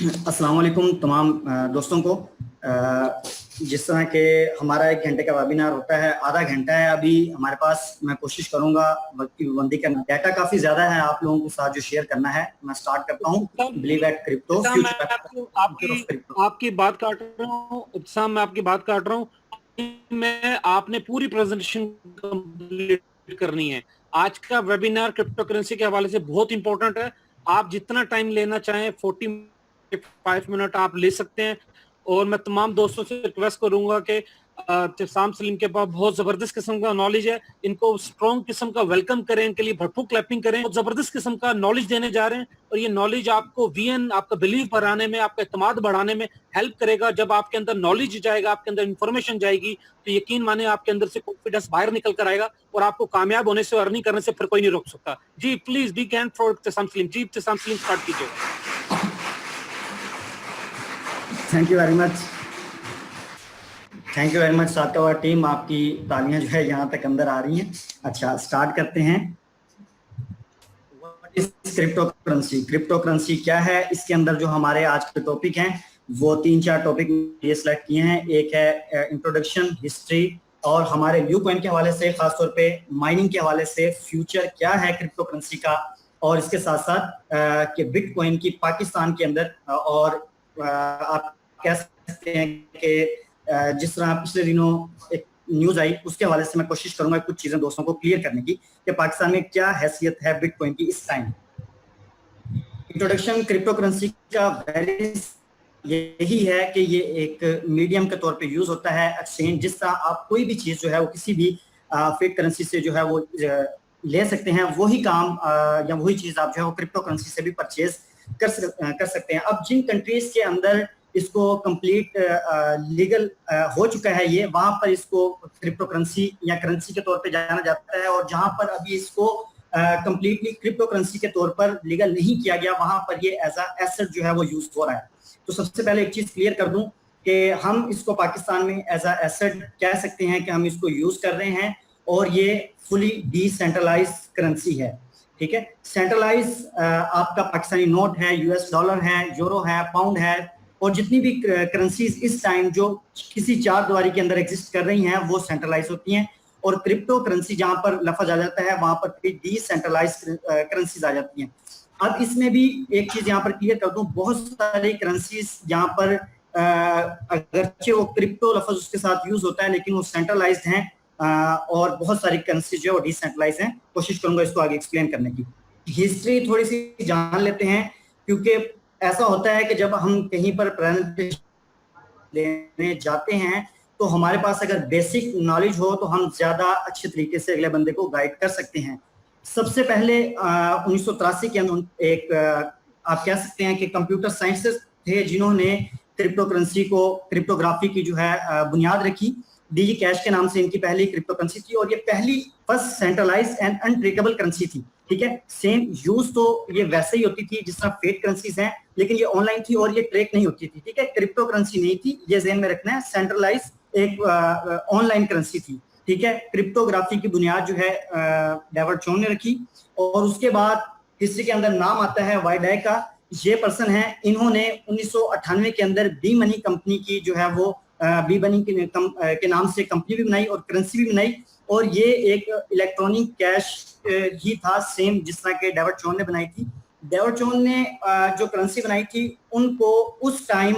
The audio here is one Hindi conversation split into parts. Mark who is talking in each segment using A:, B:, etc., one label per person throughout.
A: अस्सलाम वालेकुम तमाम दोस्तों को। जिस तरह के हमारा 1 घंटे का वेबिनार होता है, आधा घंटा है अभी हमारे पास। मैं कोशिश करूंगा वक्त की पाबंदी करना। डाटा काफी ज्यादा है आप लोगों के साथ जो शेयर करना है। मैं स्टार्ट करता हूँ। बिलीव एट क्रिप्टो,
B: मैं
A: फ्यूचर ऑफ क्रिप्टो।
B: आपकी बात काट रहा हूँ इब्तिसाम, मैं आपकी बात काट रहा हूँ। मैं आपने पूरी प्रेजेंटेशन कंप्लीट करनी है। आज का वेबिनार क्रिप्टो करेंसी के हवाले से बहुत इंपॉर्टेंट है। आप जितना टाइम लेना चाहें 45 मिनट आप ले सकते हैं। और मैं तमाम दोस्तों से रिक्वेस्ट करूंगा कि इब्तिसाम सलीम के पास बहुत जबरदस्त किस्म का नॉलेज है, इनको स्ट्रॉन्ग किस्म का वेलकम करें, इनके लिए भरपूर क्लैपिंग करें। बहुत जबरदस्त किस्म का नॉलेज देने जा रहे हैं और ये नॉलेज आपको वीएन, आपका बिलीव बढ़ाने में, आपका एतमाद बढ़ाने में हेल्प करेगा। जब आपके अंदर नॉलेज जाएगा, आपके अंदर इंफॉर्मेशन जाएगी, तो यकीन माने आपके अंदर से कॉन्फिडेंस बाहर निकल कर आएगा और आपको कामयाब होने से, अर्निंग करने से फिर कोई नहीं रोक सकता। जी please big hand for Ibtisam Saleem. जी इब्तिसाम सलीम स्टार्ट कीजिए।
A: Thank you very much, thank you very much सातवा टीम। आपकी तालियां जो है यहाँ तक अंदर आ रही हैं। अच्छा, स्टार्ट करते हैं। What is crypto currency? Crypto currency क्या है? इसके अंदर जो हमारे आज के टॉपिक हैं वो 3-4 टॉपिक ये सिलेक्ट किए हैं। एक है इंट्रोडक्शन, हिस्ट्री और हमारे व्यू पॉइंट के हवाले से, खासतौर पे माइनिंग के हवाले से, फ्यूचर क्या है क्रिप्टो करेंसी का, और इसके साथ साथ कि बिटकॉइन की पाकिस्तान के अंदर और आप कह सकते हैं कि जिस तरह पिछले दिनों एक न्यूज आई उसके हवाले से मैं कोशिश करूंगा कुछ चीजें दोस्तों को क्लियर करने की कि पाकिस्तान में क्या हैसियत है बिटकॉइन की इस टाइम। इंट्रोडक्शन क्रिप्टो करेंसी का यही है कि ये एक मीडियम के तौर पे यूज होता है एक्सचेंज। जिस तरह आप कोई भी चीज जो है वो किसी भी फेक करेंसी से जो है वो ले सकते हैं, वही काम या वही चीज आप जो है वो क्रिप्टो करेंसी से भी परचेज कर सकते हैं। अब जिन कंट्रीज के अंदर इसको कंप्लीट लीगल हो चुका है, ये वहां पर इसको क्रिप्टो करेंसी या करेंसी के तौर पे जाना जाता है, और जहां पर अभी इसको कंप्लीटली क्रिप्टो करेंसी के तौर पर लीगल नहीं किया गया, वहां पर ये एज अ एसेट जो है वो यूज हो रहा है। तो सबसे पहले एक चीज क्लियर कर दूं कि हम इसको पाकिस्तान में एज अ एसेट कह सकते हैं कि हम इसको यूज कर रहे हैं, और ये फुली डिसेंट्रलाइज करेंसी है। ठीक है, सेंट्रलाइज आपका पाकिस्तानी नोट है, यूएस डॉलर है, यूरो है, पाउंड है, और जितनी भी करेंसीज इस टाइम जो किसी चार दीवारी के अंदर एग्जिस्ट कर रही हैं वो सेंट्रलाइज होती हैं। और क्रिप्टो करेंसी जहां पर लफ्ज आ जाता है वहां पर डिसेंट्रलाइज करेंसीज आ जाती हैं। अब इसमें भी एक चीज यहाँ पर क्लियर कर दूं, बहुत सारी करेंसीज यहाँ पर अगरचे वो क्रिप्टो लफ्ज उसके साथ यूज होता है लेकिन वो सेंट्रलाइज्ड हैं, और बहुत सारी करेंसी जो है वो डिसेंट्रलाइज हैं। कोशिश करूंगा इसको आगे एक्सप्लेन करने की। हिस्ट्री थोड़ी सी जान लेते हैं, क्योंकि ऐसा होता है कि जब हम कहीं पर प्रेजेंटेशन लेने जाते हैं तो हमारे पास अगर बेसिक नॉलेज हो तो हम ज्यादा अच्छे तरीके से अगले बंदे को गाइड कर सकते हैं। सबसे पहले 1983 के अंदर एक आप कह सकते हैं कि कंप्यूटर साइंटिस्ट थे जिन्होंने क्रिप्टो करेंसी को, क्रिप्टोग्राफी की जो है बुनियाद रखी। डीजी कैश के नाम से इनकी पहली क्रिप्टो करेंसी थी, और ये पहली फर्स्ट सेंट्रलाइज्ड एंड अनट्रेकेबल करेंसी थी। ठीक है, सेम यूज तो ये वैसे ही होती थी जिस तरह फेक करेंसीज हैं, लेकिन ये ऑनलाइन थी और ये ट्रैक नहीं होती थी। ठीक है, क्रिप्टो करेंसी नहीं थी, ये ज़हन में रखना है। सेंट्रलाइज एक ऑनलाइन करेंसी थी। ठीक है, क्रिप्टोग्राफी की बुनियाद जो है डेविड चोन ने रखी, और उसके बाद हिस्ट्री के अंदर नाम आता है वाइडाई का। ये पर्सन है, इन्होंने 1998 के अंदर बी मनी कंपनी की जो है वो बी मनी के नाम से कंपनी भी बनाई और करेंसी भी बनाई, और ये एक इलेक्ट्रॉनिक कैश ही था, सेम जिस तरह के डेविड चोन ने बनाई थी। डेविड चोन ने जो करेंसी बनाई थी उनको उस टाइम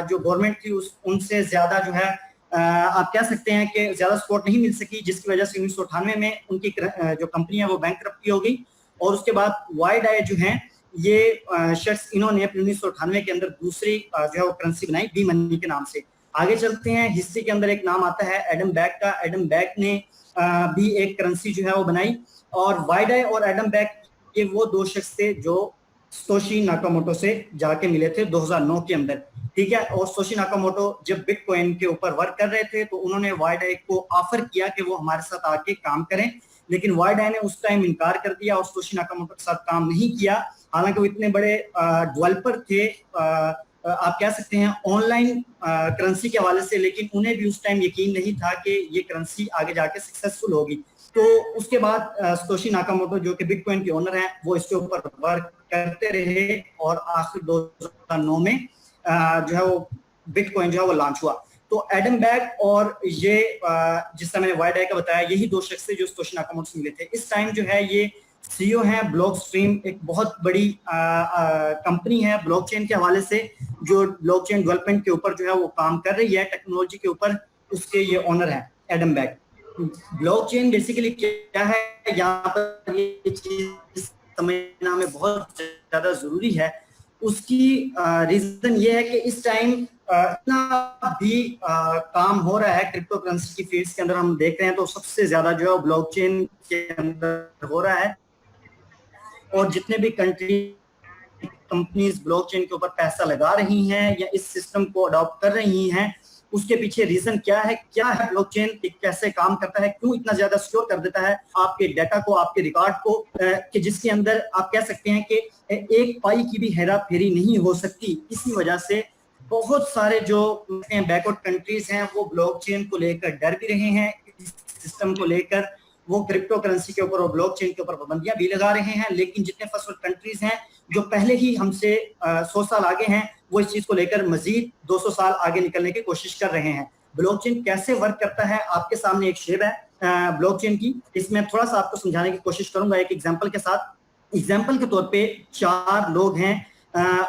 A: जो गवर्नमेंट थी उनसे ज्यादा जो है आप कह सकते हैं कि ज्यादा सपोर्ट नहीं मिल सकी, जिसकी वजह से 1998 में उनकी जो कंपनी है वो बैंकरप्टी हो गई। और उसके बाद वाइड आई जो है ये शख्स, इन्होंने 1998 के अंदर दूसरी जो है वो करेंसी बनाई बी मनी के नाम से। आगे चलते हैं, हिस्ट्री के अंदर एक नाम आता है एडम बैक का। एडम बैक ने भी एक करेंसी जो है वो बनाई, और वाइड आई और एडम बैक ये वो दो शख्स थे जो सोशी नाकामोटो से जाके मिले थे 2009 के अंदर। ठीक है, और सोशी नाकामोटो जब बिटकॉइन के ऊपर वर्क कर रहे थे तो उन्होंने वाइड आई को ऑफर किया कि वो हमारे साथ आके काम करें, लेकिन वाइड आई ने उस टाइम इनकार कर दिया और सोशी नाकामोटो के साथ काम नहीं किया। हालांकि वो इतने बड़े डेवलपर थे, आप कह सकते हैं ऑनलाइन करेंसी के हवाले से, लेकिन उन्हें भी उस टाइम यकीन नहीं था कि ये करेंसी आगे जाके सक्सेसफुल होगी। तो उसके बाद सतोशी नाकामोटो जो कि बिटकॉइन के ओनर हैं, वो इसके ऊपर वर्क करते रहे और आखिर 2009 में जो है वो बिटकॉइन जो है वो लॉन्च हुआ। तो एडम बैग और ये जिस तरह मैंने वाइड आई का बताया, यही दो शख्स थे जो सतोशी नाकामोटो से मिले थे। इस टाइम जो है ये सीईओ हैं ब्लॉकस्ट्रीम, एक बहुत बड़ी कंपनी है ब्लॉकचेन के हवाले से, जो ब्लॉकचेन डेवलपमेंट के ऊपर जो है वो काम कर रही है, टेक्नोलॉजी के ऊपर। उसके ये ओनर हैं एडम बैग। ब्लॉकचेन बेसिकली क्या है, यहाँ पर ये चीज समझना हमें बहुत ज्यादा जरूरी है। उसकी रीजन ये है कि इस टाइम इतना भी काम हो रहा है क्रिप्टो करेंसी की फील्ड के अंदर, हम देख रहे हैं तो सबसे ज्यादा जो है ब्लॉकचेन के अंदर हो रहा है। और जितने भी कंट्री कंपनीज ब्लॉकचेन के ऊपर पैसा लगा रही हैं या इस सिस्टम को अडॉप्ट कर रही हैं, उसके पीछे रीजन क्या है ब्लॉकचेन कैसे काम करता है, क्यों इतना ज्यादा स्टोर कर देता है आपके डाटा को, आपके रिकॉर्ड को, कि जिसके अंदर आप कह सकते हैं कि एक पाई की भी हेरा फेरी नहीं हो सकती। इसी वजह से बहुत सारे जो बैकवर्ड कंट्रीज हैं वो ब्लॉकचेन को लेकर डर भी रहे हैं, इस सिस्टम को लेकर वो क्रिप्टो करेंसी के ऊपर और ब्लॉकचेन के ऊपर पाबंदियां भी लगा रहे हैं। लेकिन जितने फर्स्ट वर्ल्ड कंट्रीज हैं जो पहले ही हमसे 100 साल आगे हैं, वो इस चीज को लेकर मजीद 200 साल आगे निकलने की कोशिश कर रहे हैं। ब्लॉकचेन कैसे वर्क करता है, आपके सामने एक शेप है ब्लॉकचेन की, इसमें थोड़ा सा आपको समझाने की कोशिश करूंगा एक एग्जांपल के साथ। एग्जांपल के तौर पे 4 लोग हैं,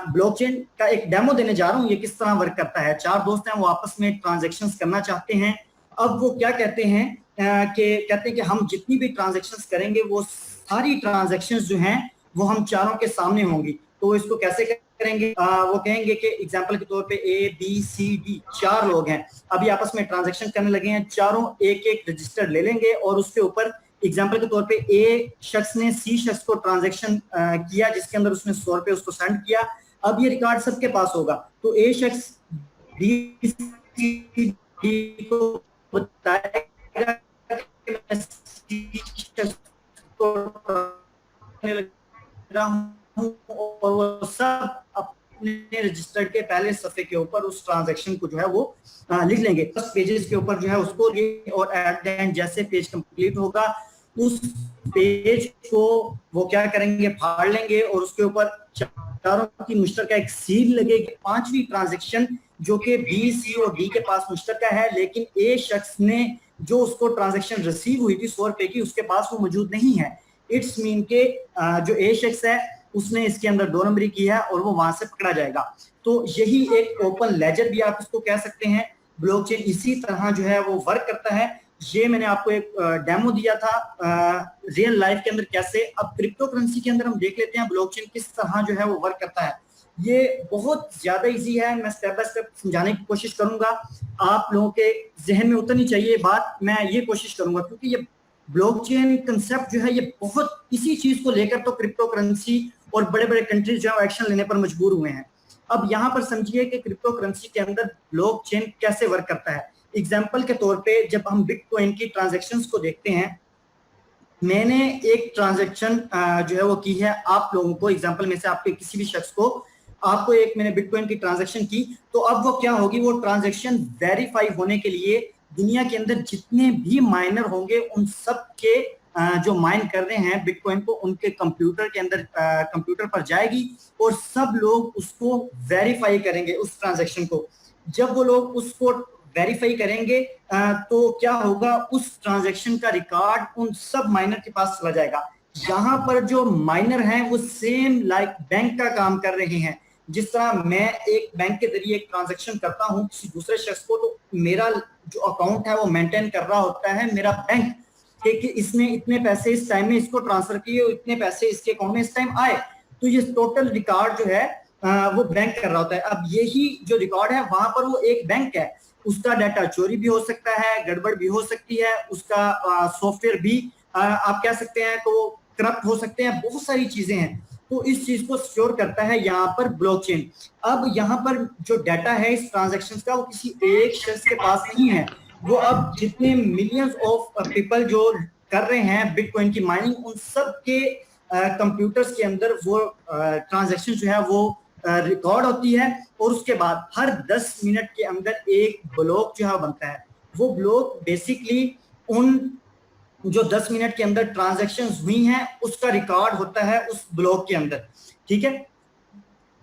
A: ब्लॉकचेन का एक डेमो देने जा रहा हूं, ये किस तरह वर्क करता है। 4 दोस्त हैं, वो आपस में ट्रांजैक्शंस करना चाहते हैं। अब वो क्या कहते हैं कि हम जितनी भी ट्रांजैक्शंस करेंगे वो सारी ट्रांजैक्शंस जो हैं वो हम चारों के सामने होंगी। तो इसको कैसे करेंगे, वो कहेंगे कि एग्जांपल के तौर पे ए बी सी डी 4 लोग हैं, अभी आपस में ट्रांजैक्शन करने लगे हैं, चारों एक एक रजिस्टर ले लेंगे और उसके ऊपर एग्जांपल के तौर पे ए शख्स ने सी शख्स को ट्रांजैक्शन किया जिसके अंदर उसने 100 रुपए उसको सेंड किया। अब ये रिकॉर्ड सबके पास होगा, तो ए शख्स डी को बताएगा कि मैं सी शख्स को और वो सब अपने रजिस्टर के पहले सफे के ऊपर उस ट्रांजैक्शन को जो है वो लिख लेंगे। 10 पेजेस के ऊपर जो है उसको, और एट द एंड जैसे पेज कंप्लीट होगा उस पेज को वो क्या करेंगे, फाड़ लेंगे और उसके ऊपर चारों की मुश्तरका एक सील लगेगी। 5वीं ट्रांजैक्शन जो कि बी सी और डी के पास मुश्तरका है, लेकिन ए शख्स ने जो उसको ट्रांजैक्शन रिसीव हुई थी 100 रुपए की, उसके पास वो मौजूद नहीं है। इट्स मीन के जो ए शख्स है उसने इसके अंदर 2 नंबरी की है और वो वहां से पकड़ा जाएगा। तो यही एक ओपन लेजर भी आप इसको कह सकते हैं। ब्लॉकचेन इसी तरह जो है वो वर्क करता है। ये मैंने आपको एक डेमो दिया था रियल लाइफ के अंदर कैसे। अब क्रिप्टो करेंसी के अंदर हम देख लेते हैं ब्लॉकचेन किस तरह जो है वो वर्क करता है। ये बहुत ज्यादा इजी है, मैं स्टेप बाय स्टेप समझाने की कोशिश करूंगा, आप लोगों के जहन में उतरनी चाहिए बात, मैं ये कोशिश करूंगा, क्योंकि ये ब्लॉकचेन कंसेप्ट जो है ये बहुत इसी चीज को लेकर तो क्रिप्टो करेंसी और बड़े बड़े कंट्रीज जो है एक्शन लेने पर मजबूर हुए हैं। अब यहाँ पर समझिए कि क्रिप्टो करेंसी के अंदर ब्लॉकचेन कैसे वर्क करता है। एग्जांपल के तौर पे जब हम बिटकॉइन की ट्रांजैक्शंस को देखते हैं, मैंने एक ट्रांजैक्शन जो है वो की है आप लोगों को, एग्जांपल में से आपके किसी भी शख्स को, आपको एक मैंने बिटकॉइन की ट्रांजैक्शन की, तो अब वो क्या होगी, वो ट्रांजैक्शन वेरीफाई होने के लिए दुनिया के अंदर जितने भी माइनर होंगे उन सब के जो माइन कर रहे हैं बिटकॉइन को, उनके कंप्यूटर के अंदर कंप्यूटर पर जाएगी और सब लोग उसको वेरीफाई करेंगे उस ट्रांजैक्शन को। जब वो लोग उसको वेरीफाई करेंगे तो क्या होगा, उस ट्रांजैक्शन का रिकॉर्ड उन सब माइनर के पास चला जाएगा। यहाँ पर जो माइनर हैं वो सेम लाइक बैंक का काम कर रहे हैं। जिस तरह मैं एक बैंक के जरिए एक ट्रांजैक्शन करता हूँ किसी दूसरे शख्स को, तो मेरा जो अकाउंट है वो मेंटेन कर रहा होता है मेरा बैंक, कि इसने इतने पैसे इस टाइम में इसको ट्रांसफर किए और इतने पैसे इसके अकाउंट में इस टाइम आए, तो ये टोटल रिकॉर्ड जो है वो बैंक कर रहा होता है। अब यही जो रिकॉर्ड है वहां पर वो एक बैंक है, उसका डाटा चोरी भी हो सकता है, गड़बड़ भी हो सकती है, उसका सॉफ्टवेयर भी आप कह सकते हैं तो करप्ट हो सकते हैं, बहुत सारी चीजें हैं। तो इस चीज को सिक्योर करता है यहाँ पर ब्लॉकचेन। अब यहाँ पर जो डाटा है इस ट्रांजैक्शन का वो किसी एक शख्स के पास नहीं है, वो अब जितने मिलियंस ऑफ पीपल जो कर रहे हैं बिटकॉइन की माइनिंग, उन सब के कंप्यूटर्स के अंदर वो ट्रांजैक्शन जो है वो रिकॉर्ड होती है और उसके बाद हर 10 मिनट के अंदर एक ब्लॉक जो है बनता है। वो ब्लॉक बेसिकली उन जो 10 मिनट के अंदर ट्रांजैक्शंस हुई हैं उसका रिकॉर्ड होता है उस ब्लॉक के अंदर, ठीक है।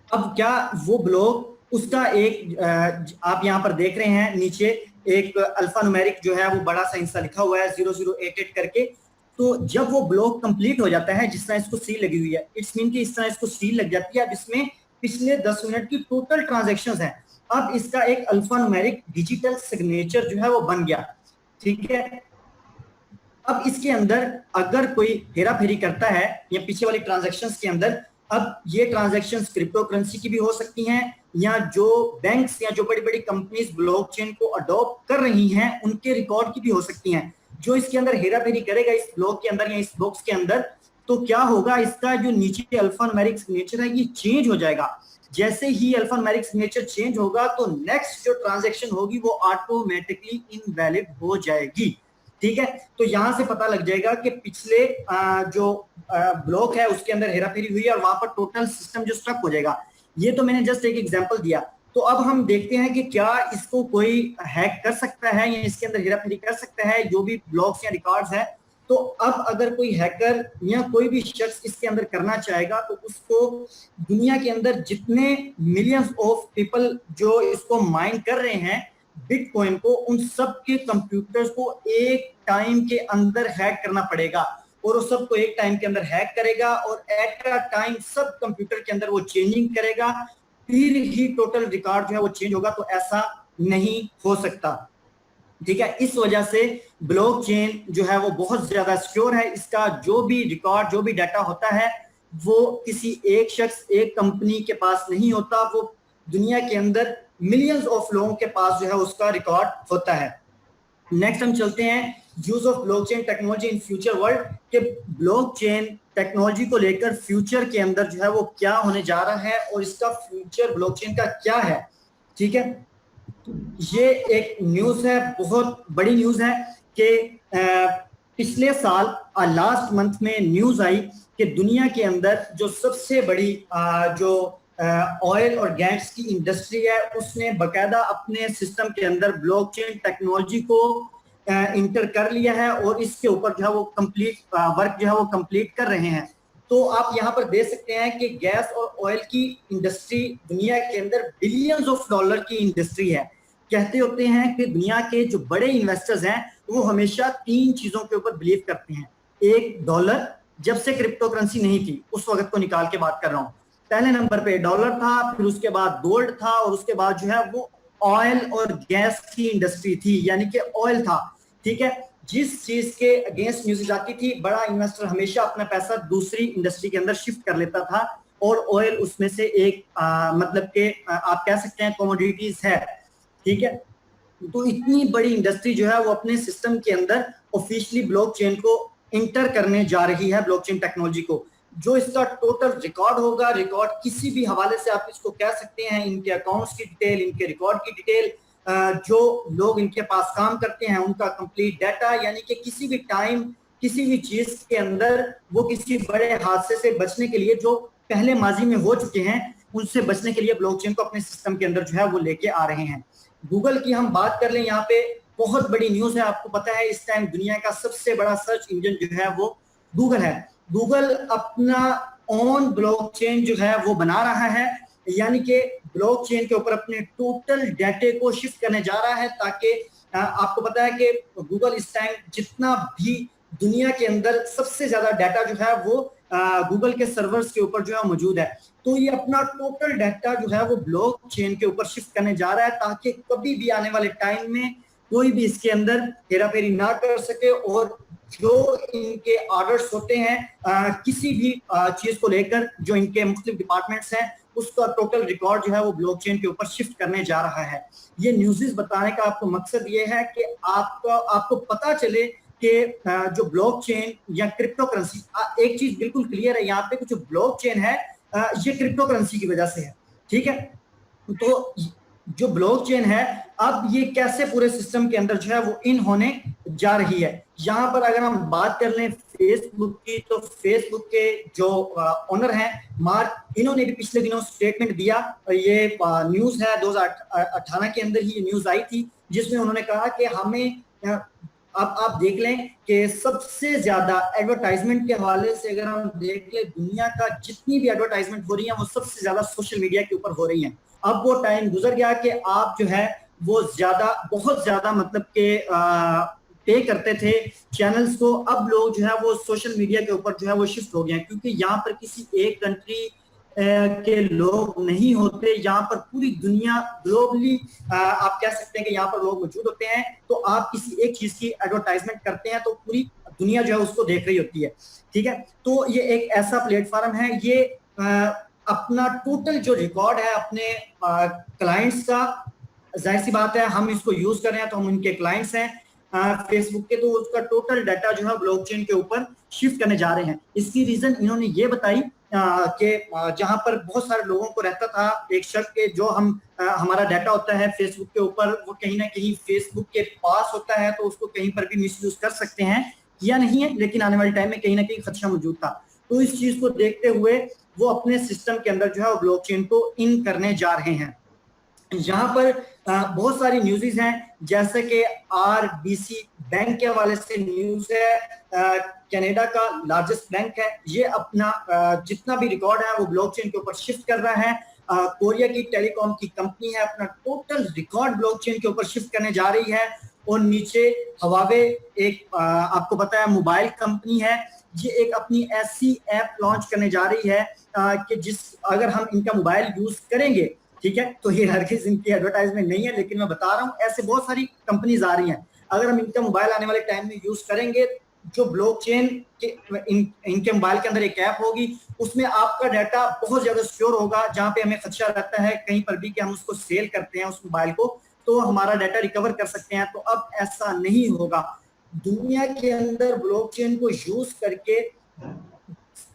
A: अब क्या वो ब्लॉक उसका एक आप यहां पर देख रहे हैं नीचे एक अल्फा न्यूमेरिक जो है वो बड़ा सा हिस्सा लिखा हुआ है 0088 करके। तो जब वो ब्लॉक कंप्लीट हो जाता है, जिस तरह इसको सील लगी हुई है, इट्स मीन कि इस तरह इसको सील लग जाती है। अब इसमें पिछले 10 मिनट की टोटल ट्रांजैक्शंस हैं। अब इसका एक अल्फा न्यूमेरिक डिजिटल सिग्नेचर जो है वो बन गया, ठीक है। अब इसके अंदर अगर कोई हेरा फेरी करता है या पीछे वाली ट्रांजैक्शंस के अंदर, अब ये ट्रांजैक्शंस क्रिप्टो करेंसी की भी हो सकती हैं, या जो बैंक्स या जो बड़ी बड़ी कंपनीज ब्लॉकचेन को अडॉप्ट कर रही हैं उनके रिकॉर्ड की भी हो सकती हैं। जो इसके अंदर हेरा फेरी करेगा इस ब्लॉक के अंदर या इस बॉक्स के अंदर, तो क्या होगा, इसका जो नीचे अल्फा न्यूमेरिक सिग्नेचर है ये चेंज हो जाएगा। जैसे ही अल्फा न्यूमेरिक सिग्नेचर चेंज होगा तो नेक्स्ट जो ट्रांजैक्शन होगी वो ऑटोमेटिकली इनवैलिड हो जाएगी, ठीक है। तो यहां से पता लग जाएगा कि पिछले जो ब्लॉक है उसके अंदर हेराफेरी हुई है और वहां पर टोटल सिस्टम जो स्टक हो जाएगा। ये तो मैंने जस्ट एक एग्जांपल दिया। तो अब हम देखते हैं कि क्या इसको कोई हैक कर सकता है या इसके अंदर हेराफेरी कर सकता है जो भी ब्लॉक्स या रिकॉर्ड्स है। तो अब अगर कोई हैकर या कोई भी शख्स इसके अंदर करना चाहेगा तो उसको दुनिया के अंदर जितने मिलियंस ऑफ पीपल जो इसको माइन कर रहे हैं बिटकॉइन को, उन सब के कंप्यूटर्स को एक टाइम के अंदर हैक करना पड़ेगा और वो सबको एक टाइम के अंदर हैक करेगा और एट अ टाइम सब कंप्यूटर के अंदर वो चेंजिंग करेगा, फिर ही टोटल रिकॉर्ड जो है वो चेंज होगा। तो ऐसा नहीं हो सकता, ठीक है। इस वजह से ब्लॉकचेन जो है वो बहुत ज्यादा सिक्योर है। इसका जो भी रिकॉर्ड, जो भी डाटा होता है वो किसी एक शख्स, एक कंपनी के पास नहीं होता, वो दुनिया के अंदर मिलियंस ऑफ लोगों के पास जो है उसका रिकॉर्ड होता है। नेक्स्ट हम चलते हैं use of blockchain technology in future world, के ब्लॉकचेन टेक्नोलॉजी को लेकर फ्यूचर के अंदर जो है वो क्या होने जा रहा है और इसका फ्यूचर ब्लॉकचेन का क्या है, ठीक है। ये एक न्यूज है, बहुत बड़ी न्यूज है कि पिछले साल लास्ट मंथ में न्यूज आई कि दुनिया के अंदर जो सबसे बड़ी जो ऑयल और गैस की इंडस्ट्री है उसने बकायदा अपने सिस्टम के अंदर ब्लॉकचेन टेक्नोलॉजी को इंटर कर लिया है और इसके ऊपर जो है वो कंप्लीट वर्क जो है वो कंप्लीट कर रहे हैं। तो आप यहाँ पर देख सकते हैं कि गैस और ऑयल की इंडस्ट्री दुनिया के अंदर बिलियंस ऑफ डॉलर की इंडस्ट्री है। कहते होते हैं कि दुनिया के जो बड़े इन्वेस्टर्स हैं वो हमेशा 3 चीजों के ऊपर बिलीव करते हैं। एक, डॉलर, जब से क्रिप्टो करेंसी नहीं थी उस वक्त को निकाल के बात कर रहा हूँ, पहले नंबर पे डॉलर था, फिर उसके बाद गोल्ड था और उसके बाद जो है वो ऑयल और गैस की इंडस्ट्री थी, यानी कि ऑयल था, ठीक है। जिस चीज के अगेंस्ट न्यूज़ आती थी बड़ा इन्वेस्टर हमेशा अपना पैसा दूसरी इंडस्ट्री के अंदर शिफ्ट कर लेता था और ऑयल उसमें से एक मतलब के आप कह सकते हैं कमोडिटीज है, ठीक है। तो इतनी बड़ी इंडस्ट्री जो है वो अपने सिस्टम के अंदर ऑफिशियली ब्लॉकचेन को इंटर करने जा रही है, ब्लॉकचेन टेक्नोलॉजी को। जो इसका टोटल रिकॉर्ड होगा, रिकॉर्ड किसी भी हवाले से आप इसको कह सकते हैं, इनके अकाउंट्स की डिटेल, इनके रिकॉर्ड की डिटेल, जो लोग इनके पास काम करते हैं उनका कंप्लीट डाटा, यानी कि किसी भी टाइम किसी भी चीज के अंदर वो किसी बड़े हादसे से बचने के लिए जो पहले माजी में हो चुके हैं उनसे बचने के लिए ब्लॉकचेन को अपने सिस्टम के अंदर जो है वो लेके आ रहे हैं। गूगल की हम बात कर लें, यहाँ पे बहुत बड़ी न्यूज है। आपको पता है इस टाइम दुनिया का सबसे बड़ा सर्च इंजन जो है वो गूगल है। गूगल अपना ऑन ब्लॉकचेन जो है वो बना रहा है, यानी कि ब्लॉकचेन के ऊपर अपने टोटल डाटे को शिफ्ट करने जा रहा है, ताकि आपको पता है कि गूगल इस टाइम जितना भी दुनिया के अंदर सबसे ज्यादा डाटा जो है वो गूगल के सर्वर्स के ऊपर जो है मौजूद है। तो ये अपना टोटल डाटा जो है वो ब्लॉकचेन के ऊपर शिफ्ट करने जा रहा है, ताकि कभी भी आने वाले टाइम में कोई भी इसके अंदर हेराफेरी ना कर सके और जो इनके ऑर्डर्स होते हैं किसी भी चीज को लेकर, जो इनके मुख्तलिफ डिपार्टमेंट्स हैं उसका टोटल रिकॉर्ड जो है वो ब्लॉकचेन के ऊपर शिफ्ट करने जा रहा है। ये न्यूज़ बताने का आपको मकसद ये है कि आपको पता चले कि जो ब्लॉकचेन या क्रिप्टो करेंसी, एक चीज बिल्कुल क्लियर है यहाँ पे कि जो ब्लॉकचेन है ये क्रिप्टो करेंसी की वजह से है, ठीक है। तो जो ब्लॉकचेन है अब ये कैसे पूरे सिस्टम के अंदर जो है वो इन होने जा रही है। यहाँ पर अगर हम बात कर लें फेसबुक की, तो फेसबुक के जो ओनर हैं मार्क, इन्होंने भी पिछले दिनों स्टेटमेंट दिया। ये न्यूज है 2018 के अंदर ही ये न्यूज आई थी, जिसमें उन्होंने कहा कि हमें अब आप देख लें कि सबसे ज्यादा एडवर्टाइजमेंट के हवाले से अगर हम देख लें, दुनिया का जितनी भी एडवर्टाइजमेंट हो रही है वो सबसे ज्यादा सोशल मीडिया के ऊपर हो रही है। अब वो टाइम गुजर गया कि आप जो है वो ज्यादा, बहुत ज्यादा मतलब के पे करते थे चैनल्स को। अब लोग जो है वो सोशल मीडिया के ऊपर जो है वो शिफ्ट हो गए हैं, क्योंकि यहाँ पर किसी एक कंट्री के लोग नहीं होते, यहाँ पर पूरी दुनिया ग्लोबली आप कह सकते हैं कि यहाँ पर लोग मौजूद होते हैं। तो आप किसी एक चीज की एडवर्टाइजमेंट करते हैं तो पूरी दुनिया जो है उसको देख रही होती है, ठीक है। तो ये एक ऐसा प्लेटफॉर्म है, ये अपना टोटल जो रिकॉर्ड है अपने क्लाइंट्स का, जाहिर सी बात है हम इसको यूज कर रहे हैं तो हम उनके क्लाइंट्स हैं फेसबुक के, तो उसका टोटल डाटा जो है ब्लॉकचेन के ऊपर शिफ्ट करने जा रहे हैं। इसकी रीजन इन्होंने ये बताई कि जहां पर बहुत सारे लोगों को रहता था एक शक के जो हम हमारा डाटा होता है फेसबुक के ऊपर, वो कहीं ना कहीं फेसबुक के पास होता है तो उसको कहीं पर भी मिसयूज कर सकते हैं, किया नहीं है लेकिन आने वाले टाइम में कहीं ना कहीं खदशा मौजूद था। तो इस चीज को देखते हुए वो अपने सिस्टम के अंदर जो है ब्लॉकचेन को इन करने जा रहे हैं। यहाँ पर बहुत सारी न्यूज़ हैं, जैसे कि आरबीसी बैंक के हवाले से न्यूज है, कनाडा का लार्जेस्ट बैंक है, ये अपना जितना भी रिकॉर्ड है वो ब्लॉकचेन के ऊपर शिफ्ट कर रहा है। कोरिया की टेलीकॉम की कंपनी है, अपना टोटल रिकॉर्ड ब्लॉकचेन के ऊपर शिफ्ट करने जा रही है। और नीचे हवावे एक आपको पता है मोबाइल कंपनी है, ये एक अपनी ऐसी ऐप लॉन्च करने जा रही है कि जिस अगर हम इनका मोबाइल यूज करेंगे, ठीक है, तो ये हरगिज़ इनकी एडवर्टाइजमेंट नहीं है लेकिन मैं बता रहा हूँ ऐसे बहुत सारी कंपनीज आ रही हैं, अगर हम इनका मोबाइल आने वाले टाइम में यूज करेंगे, जो ब्लॉकचेन के इनके मोबाइल के अंदर एक ऐप होगी, उसमें आपका डाटा बहुत ज्यादा सिक्योर होगा, जहां पे हमें खदशा रहता है कहीं पर भी कि हम उसको सेल करते हैं उस मोबाइल को तो हमारा डाटा रिकवर कर सकते हैं। तो अब ऐसा नहीं होगा। दुनिया के अंदर ब्लॉकचेन को यूज करके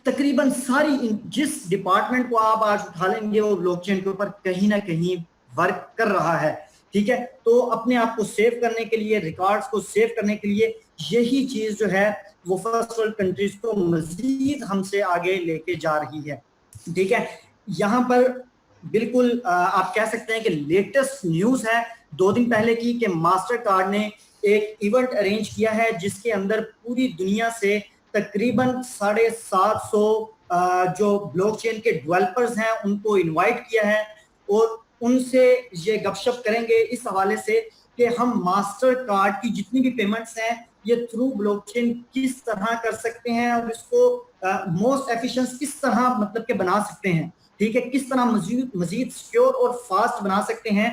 A: तकरीबन सारी जिस डिपार्टमेंट को आप आज उठा लेंगे वो ब्लॉकचेन के ऊपर कहीं ना कहीं वर्क कर रहा है, ठीक है। तो अपने आप को सेव करने के लिए, रिकॉर्ड्स को सेव करने के लिए यही चीज जो है वो फर्स्ट वर्ल्ड कंट्रीज को मजीद हमसे आगे लेके जा रही है, ठीक है। यहाँ पर बिल्कुल आप कह सकते हैं कि लेटेस्ट न्यूज है 2 दिन पहले की कि मास्टर कार्ड ने एक इवेंट अरेंज किया है जिसके अंदर पूरी दुनिया से तकरीबन 750 जो ब्लॉकचेन के डेवलपर्स हैं उनको इनवाइट किया है और उनसे ये गपशप करेंगे इस हवाले से कि हम मास्टर कार्ड की जितनी भी पेमेंट्स हैं ये थ्रू ब्लॉकचेन किस तरह कर सकते हैं और इसको मोस्ट एफिशिएंट किस तरह मतलब के बना सकते हैं, ठीक है, किस तरह मजीद सिक्योर और फास्ट बना सकते हैं।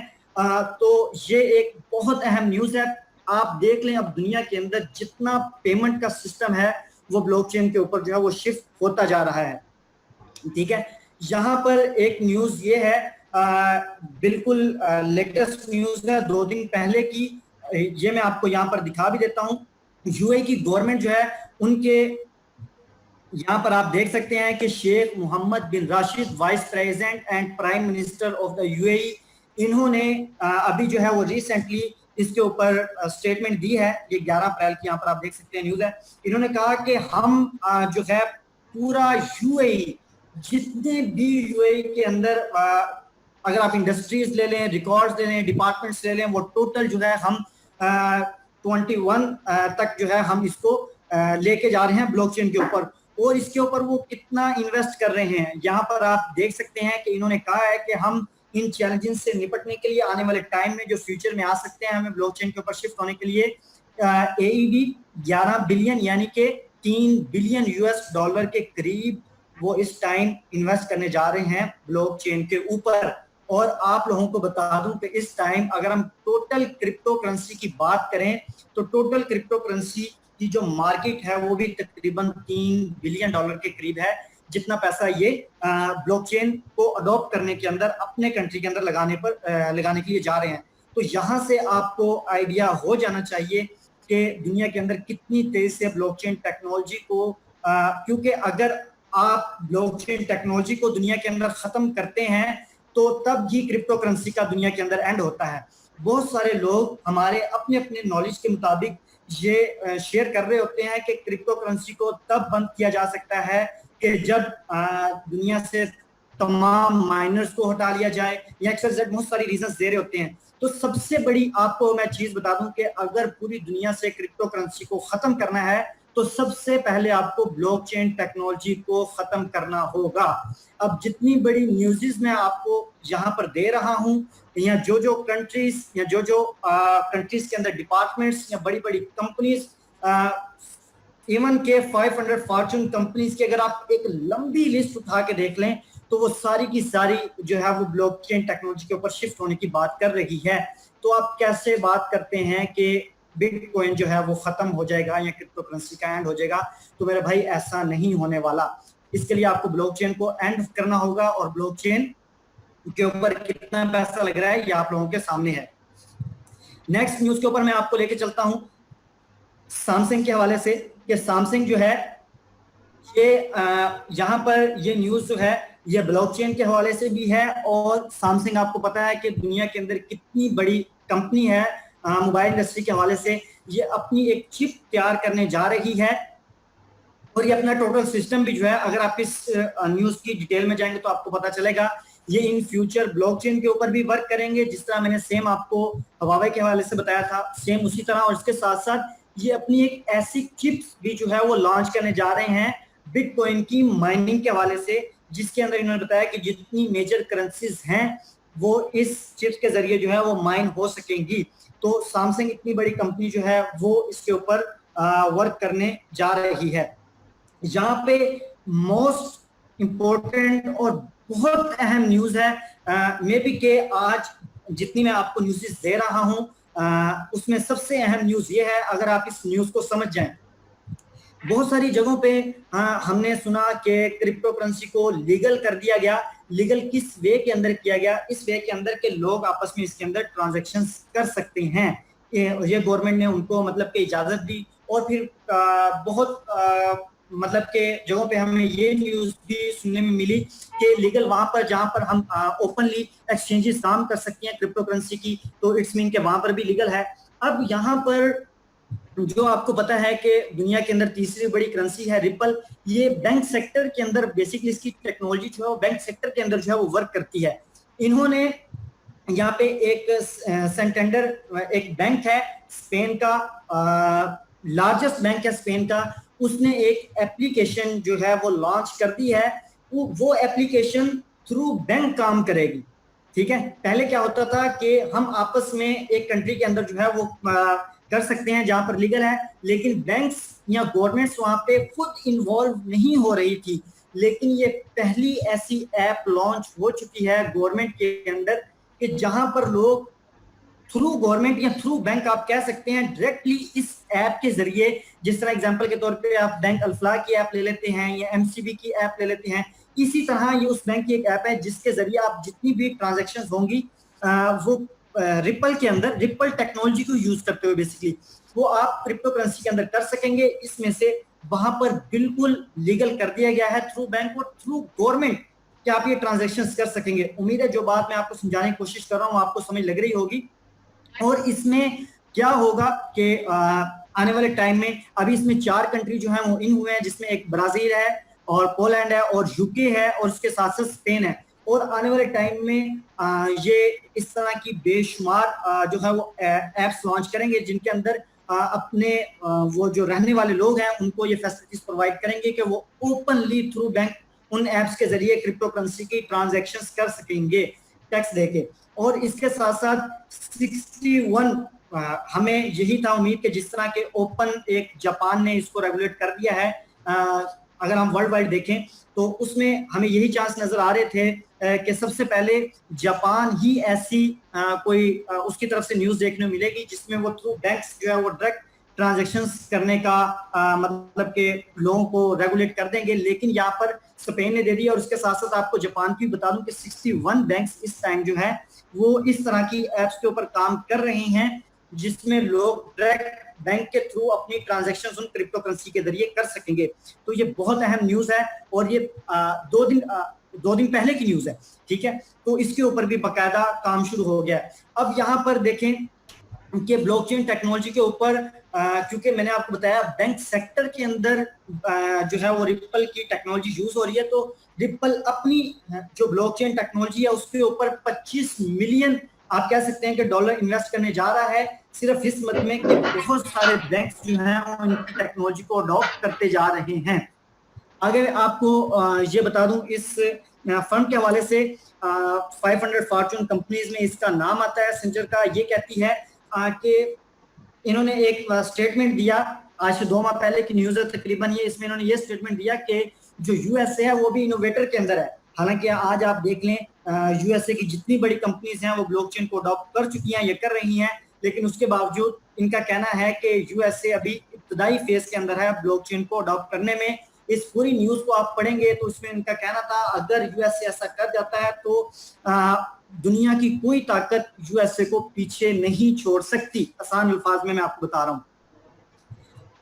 A: तो ये एक बहुत अहम न्यूज है। आप देख लें अब दुनिया के अंदर जितना पेमेंट का सिस्टम है वो ब्लॉकचेन के ऊपर जो है वो शिफ्ट होता जा रहा है, ठीक है। यहाँ पर एक न्यूज ये है बिल्कुल लेटेस्ट न्यूज है 2 दिन पहले की, ये मैं आपको यहाँ पर दिखा भी देता हूँ। यूएई की गवर्नमेंट जो है उनके यहाँ पर आप देख सकते हैं कि Sheikh Mohammed bin Rashid vice president and prime minister of the UAE, इन्होंने अभी जो है वो रिसेंटली इसके ऊपर स्टेटमेंट दी है, ये 11 अप्रैल की यहाँ पर आप देख सकते हैं न्यूज है। इन्होंने कहा कि हम जो है पूरा यूएई, जितने भी यूएई के अंदर अगर आप इंडस्ट्रीज ले लें, रिकॉर्ड्स ले लें, डिपार्टमेंट्स ले लें, वो टोटल जो है हम 21 तक जो है हम इसको लेके जा रहे हैं ब्लॉकचेन के ऊपर। और इसके ऊपर वो कितना इन्वेस्ट कर रहे हैं यहाँ पर आप देख सकते हैं कि इन्होंने कहा है कि हम इन चैलेंजेस से निपटने के लिए आने वाले टाइम में जो फ्यूचर में आ सकते हैं हमें ब्लॉकचेन के ऊपर शिफ्ट होने के लिए एईडी 11 बिलियन यानी कि 3 बिलियन यूएस डॉलर के करीब वो इस टाइम इन्वेस्ट करने जा रहे हैं ब्लॉकचेन के ऊपर। और आप लोगों को बता दूं कि इस टाइम अगर हम टोटल क्रिप्टो करेंसी की बात करें तो टोटल क्रिप्टो करेंसी की जो मार्केट है वो भी तकरीबन 3 बिलियन डॉलर के करीब है, जितना पैसा ये ब्लॉकचेन को अडॉप्ट करने के अंदर अपने कंट्री के अंदर लगाने के लिए जा रहे हैं। तो यहाँ से आपको आइडिया हो जाना चाहिए कि दुनिया के अंदर कितनी तेज से ब्लॉकचेन टेक्नोलॉजी को क्योंकि अगर आप ब्लॉकचेन टेक्नोलॉजी को दुनिया के अंदर खत्म करते हैं तो तब ही क्रिप्टो करेंसी का दुनिया के अंदर एंड होता है। बहुत सारे लोग हमारे अपने अपने नॉलेज के मुताबिक ये शेयर कर रहे होते हैं कि क्रिप्टो करेंसी को तब बंद किया जा सकता है कि जब दुनिया से तमाम माइनर्स को हटा लिया जाए, या XYZ बहुत सारी रीजंस दे रहे होते हैं। तो सबसे बड़ी आपको मैं चीज बता दूं कि अगर पूरी दुनिया से क्रिप्टो करेंसी को खत्म करना है तो सबसे पहले आपको ब्लॉकचेन टेक्नोलॉजी को खत्म करना होगा। अब जितनी बड़ी न्यूज़ मैं आपको यहाँ पर दे रहा हूँ, या जो कंट्रीज या जो कंट्रीज के अंदर डिपार्टमेंट्स या बड़ी बड़ी कंपनीज, इवन के 500 फॉर्चून कंपनीज की अगर आप एक लंबी लिस्ट उठा के देख लें तो वो सारी की सारी जो है वो ब्लॉकचेन टेक्नोलॉजी के ऊपर शिफ्ट होने की बात कर रही है। तो आप कैसे बात करते हैं कि बिटकॉइन जो है वो खत्म हो जाएगा या क्रिप्टो करेंसी का एंड हो जाएगा? तो मेरे भाई ऐसा नहीं होने वाला। इसके लिए आपको ब्लॉकचेन को एंड करना होगा, और ब्लॉकचेन के ऊपर कितना पैसा लग रहा है ये आप लोगों के सामने है। नेक्स्ट न्यूज के ऊपर मैं आपको लेके चलता हूं सैमसंग के हवाले से, कि सैमसंग जो है ये यहाँ पर ये न्यूज जो है ये ब्लॉकचेन के हवाले से भी है। और सैमसंग आपको पता है कि दुनिया के अंदर कितनी बड़ी कंपनी है मोबाइल इंडस्ट्री के हवाले से। ये अपनी एक चिप तैयार करने जा रही है, और ये अपना टोटल सिस्टम भी जो है, अगर आप इस न्यूज की डिटेल में जाएंगे तो आपको पता चलेगा ये इन फ्यूचर ब्लॉकचेन के ऊपर भी वर्क करेंगे, जिस तरह मैंने सेम आपको हवावे के हवाले से बताया था, सेम उसी तरह। और इसके साथ साथ ये अपनी एक ऐसी चिप्स भी जो है वो लॉन्च करने जा रहे हैं बिटकॉइन की माइनिंग के हवाले से, जिसके अंदर इन्होंने बताया कि जितनी मेजर करेंसीज हैं वो इस चिप्स के जरिए जो है वो माइन हो सकेंगी। तो सैमसंग इतनी बड़ी कंपनी जो है वो इसके ऊपर वर्क करने जा रही है। यहाँ पे मोस्ट इम्पोर्टेंट और बहुत अहम न्यूज है मे बी के आज जितनी मैं आपको न्यूज़ दे रहा हूँ उसमें सबसे अहम न्यूज ये है, अगर आप इस न्यूज को समझ जाएं। बहुत सारी जगहों पे हमने सुना कि क्रिप्टो करेंसी को लीगल कर दिया गया। लीगल किस वे के अंदर किया गया? इस वे के अंदर के लोग आपस में इसके अंदर ट्रांजैक्शंस कर सकते हैं। ये गवर्नमेंट ने उनको मतलब कि इजाजत दी। और फिर बहुत मतलब के जगहों पे हमें ये न्यूज भी सुनने में मिली कि लीगल वहां पर जहां पर हम ओपनली एक्सचेंजेस काम कर सकते हैं क्रिप्टो करेंसी की, तो इट्स मीन के वहां पर भी लीगल है। अब यहाँ पर जो आपको पता है कि दुनिया के अंदर तीसरी बड़ी करेंसी है रिपल। ये बैंक सेक्टर के अंदर बेसिकली इसकी टेक्नोलॉजी जो है वो बैंक सेक्टर के अंदर जो है वो वर्क करती है। इन्होंने यहाँ पे एक सेंटेंडर एक बैंक है स्पेन का, लार्जेस्ट बैंक है स्पेन का, उसने एक एप्लीकेशन जो है वो लॉन्च कर दी है। वो एप्लीकेशन थ्रू बैंक काम करेगी। ठीक है, पहले क्या होता था कि हम आपस में एक कंट्री के अंदर जो है वो कर सकते हैं जहां पर लीगल है, लेकिन बैंक्स या गवर्नमेंट्स वहां पे खुद इन्वॉल्व नहीं हो रही थी। लेकिन ये पहली ऐसी ऐप लॉन्च हो चुकी है गवर्नमेंट के अंदर कि जहां पर लोग थ्रू गवर्नमेंट या थ्रू बैंक आप कह सकते हैं डायरेक्टली इस ऐप के जरिए, जिस तरह एग्जांपल के तौर पे आप बैंक अल्फला की ऐप ले लेते हैं या एमसीबी की ऐप ले लेते हैं, इसी तरह ये उस बैंक की एक ऐप है जिसके जरिए आप जितनी भी ट्रांजैक्शंस होंगी वो रिपल के अंदर, रिपल टेक्नोलॉजी को यूज करते हुए बेसिकली वो आप क्रिप्टो करेंसी के अंदर कर सकेंगे। इसमें से वहां पर बिल्कुल लीगल कर दिया गया है थ्रू बैंक और थ्रू गवर्नमेंट कि आप ये ट्रांजैक्शंस कर सकेंगे। उम्मीद है जो बात मैं आपको समझाने की कोशिश कर रहा हूँ आपको समझ लग रही होगी। और इसमें क्या होगा कि आने वाले टाइम में अभी इसमें 4 कंट्री जो है वो इन हुए हैं, जिसमें एक ब्राजील है और पोलैंड है और यूके है और उसके साथ साथ स्पेन है। और आने वाले टाइम में ये इस तरह की बेशुमार जो है वो एप्स लॉन्च करेंगे जिनके अंदर अपने वो जो रहने वाले लोग हैं उनको ये फैसिलिटीज प्रोवाइड करेंगे कि वो ओपनली थ्रू बैंक उन एप्स के जरिए क्रिप्टो करेंसी की ट्रांजैक्शंस कर सकेंगे टैक्स देके। और इसके साथ साथ 61 हमें यही था उम्मीद कि जिस तरह के ओपन एक जापान ने इसको रेगुलेट कर दिया है, अगर हम वर्ल्ड वाइड देखें तो उसमें हमें यही चांस नजर आ रहे थे कि सबसे पहले जापान ही ऐसी कोई उसकी तरफ से न्यूज देखने को मिलेगी जिसमें वो थ्रू बैंक्स जो है वो डायरेक्ट ट्रांजैक्शंस करने का मतलब के लोगों को रेगुलेट कर देंगे। लेकिन यहाँ पर स्पेन ने दे दिया। और उसके साथ साथ आपको जापान की बता दूं कि 61 बैंक्स इस टाइम जो है वो इस तरह की एप्स के ऊपर काम कर रहे हैं जिसमें लोग डायरेक्ट बैंक के थ्रू अपनी ट्रांजैक्शंस उन क्रिप्टो करेंसी के जरिए कर सकेंगे। तो ये बहुत अहम न्यूज है और ये 2 दिन पहले की न्यूज है। ठीक है, तो इसके ऊपर भी बाकायदा काम शुरू हो गया है। अब यहाँ पर देखें कि ब्लॉकचेन टेक्नोलॉजी के ऊपर क्योंकि मैंने आपको बताया बैंक सेक्टर के अंदर जो है वो रिपल की टेक्नोलॉजी यूज हो रही है, तो रिपल अपनी जो ब्लॉकचेन टेक्नोलॉजी है उसके ऊपर 25 मिलियन आप कह सकते हैं कि डॉलर इन्वेस्ट करने जा रहा है, सिर्फ इस मत में कि बहुत सारे बैंक्स जो हैं उनकी टेक्नोलॉजी को अडॉप्ट करते जा रहे हैं। आगे आपको ये बता दूं, इस फर्म के हवाले से 500 फॉर्च्यून कंपनीज में इसका नाम आता है। सेंचर का ये कहती है कि इन्होंने एक स्टेटमेंट दिया, आज से 2 माह पहले की न्यूज है तकरीबन ये, इसमें इन्होंने ये स्टेटमेंट दिया कि जो यूएसए है वो भी इनोवेटर के अंदर है। हालांकि आज आप देख लें यूएसए की जितनी बड़ी कंपनीज हैं वो ब्लॉकचेन को अडॉप्ट कर चुकी हैं, ये कर रही हैं, लेकिन उसके बावजूद इनका कहना है कि यूएसए अभी इब्तदाई फेज के अंदर है ब्लॉकचेन को अडॉप्ट करने में। इस पूरी न्यूज को आप पढ़ेंगे तो उसमें इनका कहना था अगर यूएसए ऐसा कर जाता है तो दुनिया की कोई ताकत यूएसए को पीछे नहीं छोड़ सकती। आसान अल्फाज में मैं आपको बता रहा हूं।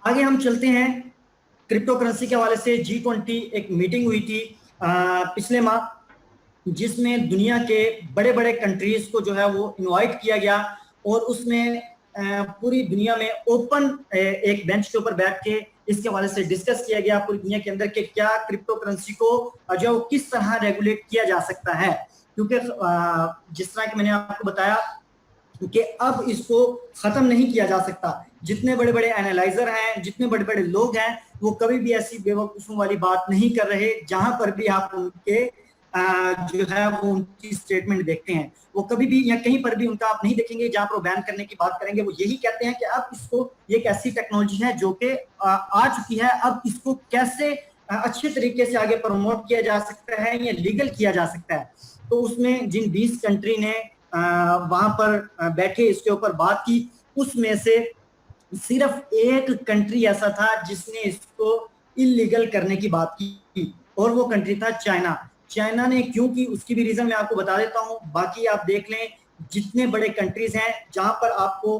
A: आगे हम चलते हैं, क्रिप्टो करेंसी के हवाले से G20 एक मीटिंग हुई थी पिछले माह, जिसमें दुनिया के बड़े बड़े कंट्रीज को जो है वो इनवाइट किया गया और उसमें पूरी दुनिया में ओपन एक बेंच के ऊपर बैठ के इसके हवाले से डिस्कस किया गया पूरी दुनिया के अंदर कि क्या क्रिप्टो करेंसी को जो किस तरह रेगुलेट किया जा सकता है। क्योंकि जिस तरह कि मैंने आपको बताया कि अब इसको खत्म नहीं किया जा सकता। जितने बड़े बड़े एनालाइजर हैं, जितने बड़े बड़े लोग हैं, वो कभी भी ऐसी बेवकूफों वाली बात नहीं कर रहे। जहां पर भी आप उनके जो है वो उनकी स्टेटमेंट देखते हैं, वो कभी भी या कहीं पर भी उनका आप नहीं देखेंगे जहां पर वो बैन करने की बात करेंगे। वो यही कहते हैं कि अब इसको, ये एक ऐसी टेक्नोलॉजी है जो कि आ चुकी है, अब इसको कैसे अच्छे तरीके से आगे प्रमोट किया जा सकता है या लीगल किया जा सकता है। तो उसमें जिन 20 कंट्री ने वहां पर बैठे इसके ऊपर बात की, उसमें से सिर्फ एक कंट्री ऐसा था जिसने इसको इलीगल करने की बात की और वो कंट्री था चाइना। चाइना ने क्यों की उसकी भी रीजन मैं आपको बता देता हूं। बाकी आप देख लें जितने बड़े कंट्रीज हैं जहां पर आपको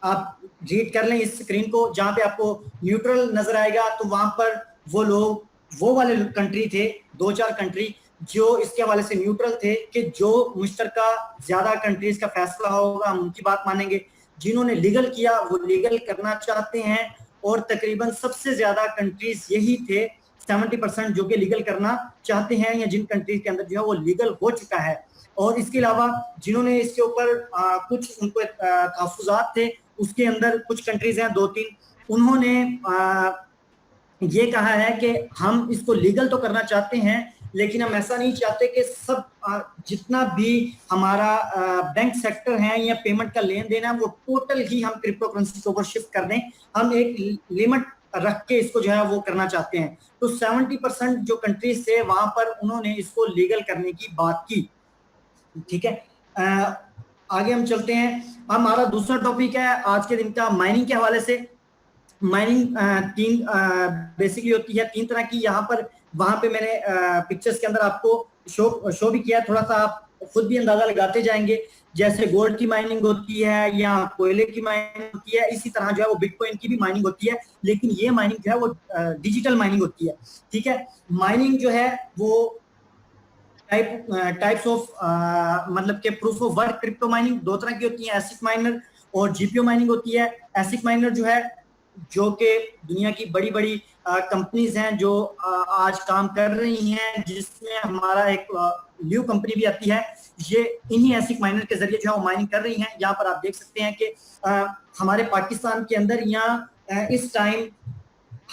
A: आप रीड कर लें इस स्क्रीन को, जहां पे आपको न्यूट्रल नजर आएगा तो वहां पर वो लोग, वो वाले कंट्री थे 2-4 कंट्री जो इसके हवाले से न्यूट्रल थे कि जो मुश्तरका ज्यादा कंट्रीज का फैसला होगा हम उनकी बात मानेंगे। जिन्होंने लीगल किया वो लीगल करना चाहते हैं और तकरीबन सबसे ज्यादा कंट्रीज यही थे, 70% जो कि लीगल करना चाहते हैं या जिन कंट्रीज के अंदर जो है वो लीगल हो चुका है। और इसके अलावा जिन्होंने इसके ऊपर कुछ उनको तहफ्फुज़ात थे, उसके अंदर कुछ कंट्रीज हैं 2-3, उन्होंने ये कहा है कि हम इसको लीगल तो करना चाहते हैं लेकिन हम ऐसा नहीं चाहते कि सब जितना भी हमारा बैंक सेक्टर है या पेमेंट का लेन देन है वो टोटल ही हम क्रिप्टो करेंसी के ऊपर शिफ्ट कर दें। हम एक लिमिट रख के इसको जो है वो करना चाहते हैं। तो 70% जो कंट्रीज थे वहां पर उन्होंने इसको लीगल करने की बात की। ठीक है, आगे हम चलते हैं। हमारा दूसरा टॉपिक है आज के दिन का माइनिंग के हवाले से। माइनिंग तीन बेसिकली होती है 3 तरह की। यहाँ पर वहां पे मैंने पिक्चर्स के अंदर आपको शो भी किया, थोड़ा सा आप खुद भी अंदाजा लगाते जाएंगे। जैसे गोल्ड की माइनिंग होती है या कोयले की माइनिंग होती है, इसी तरह जो है वो बिटकॉइन की भी माइनिंग होती है, लेकिन ये माइनिंग जो है वो डिजिटल माइनिंग होती है। ठीक है, माइनिंग जो है वो टाइप्स ऑफ मतलब के proof of work crypto mining 2 तरह की होती है, एसिक माइनर और जीपीओ माइनिंग होती है। एसिक माइनर जो है जो कि दुनिया की बड़ी बड़ी कंपनीज हैं जो आज काम कर रही हैं, जिसमें हमारा एक ल्यू कंपनी भी आती है, ये इन्हीं एसिक माइनर के जरिए जो है वो माइनिंग कर रही हैं। यहाँ पर आप देख सकते हैं कि हमारे पाकिस्तान के अंदर यहाँ इस टाइम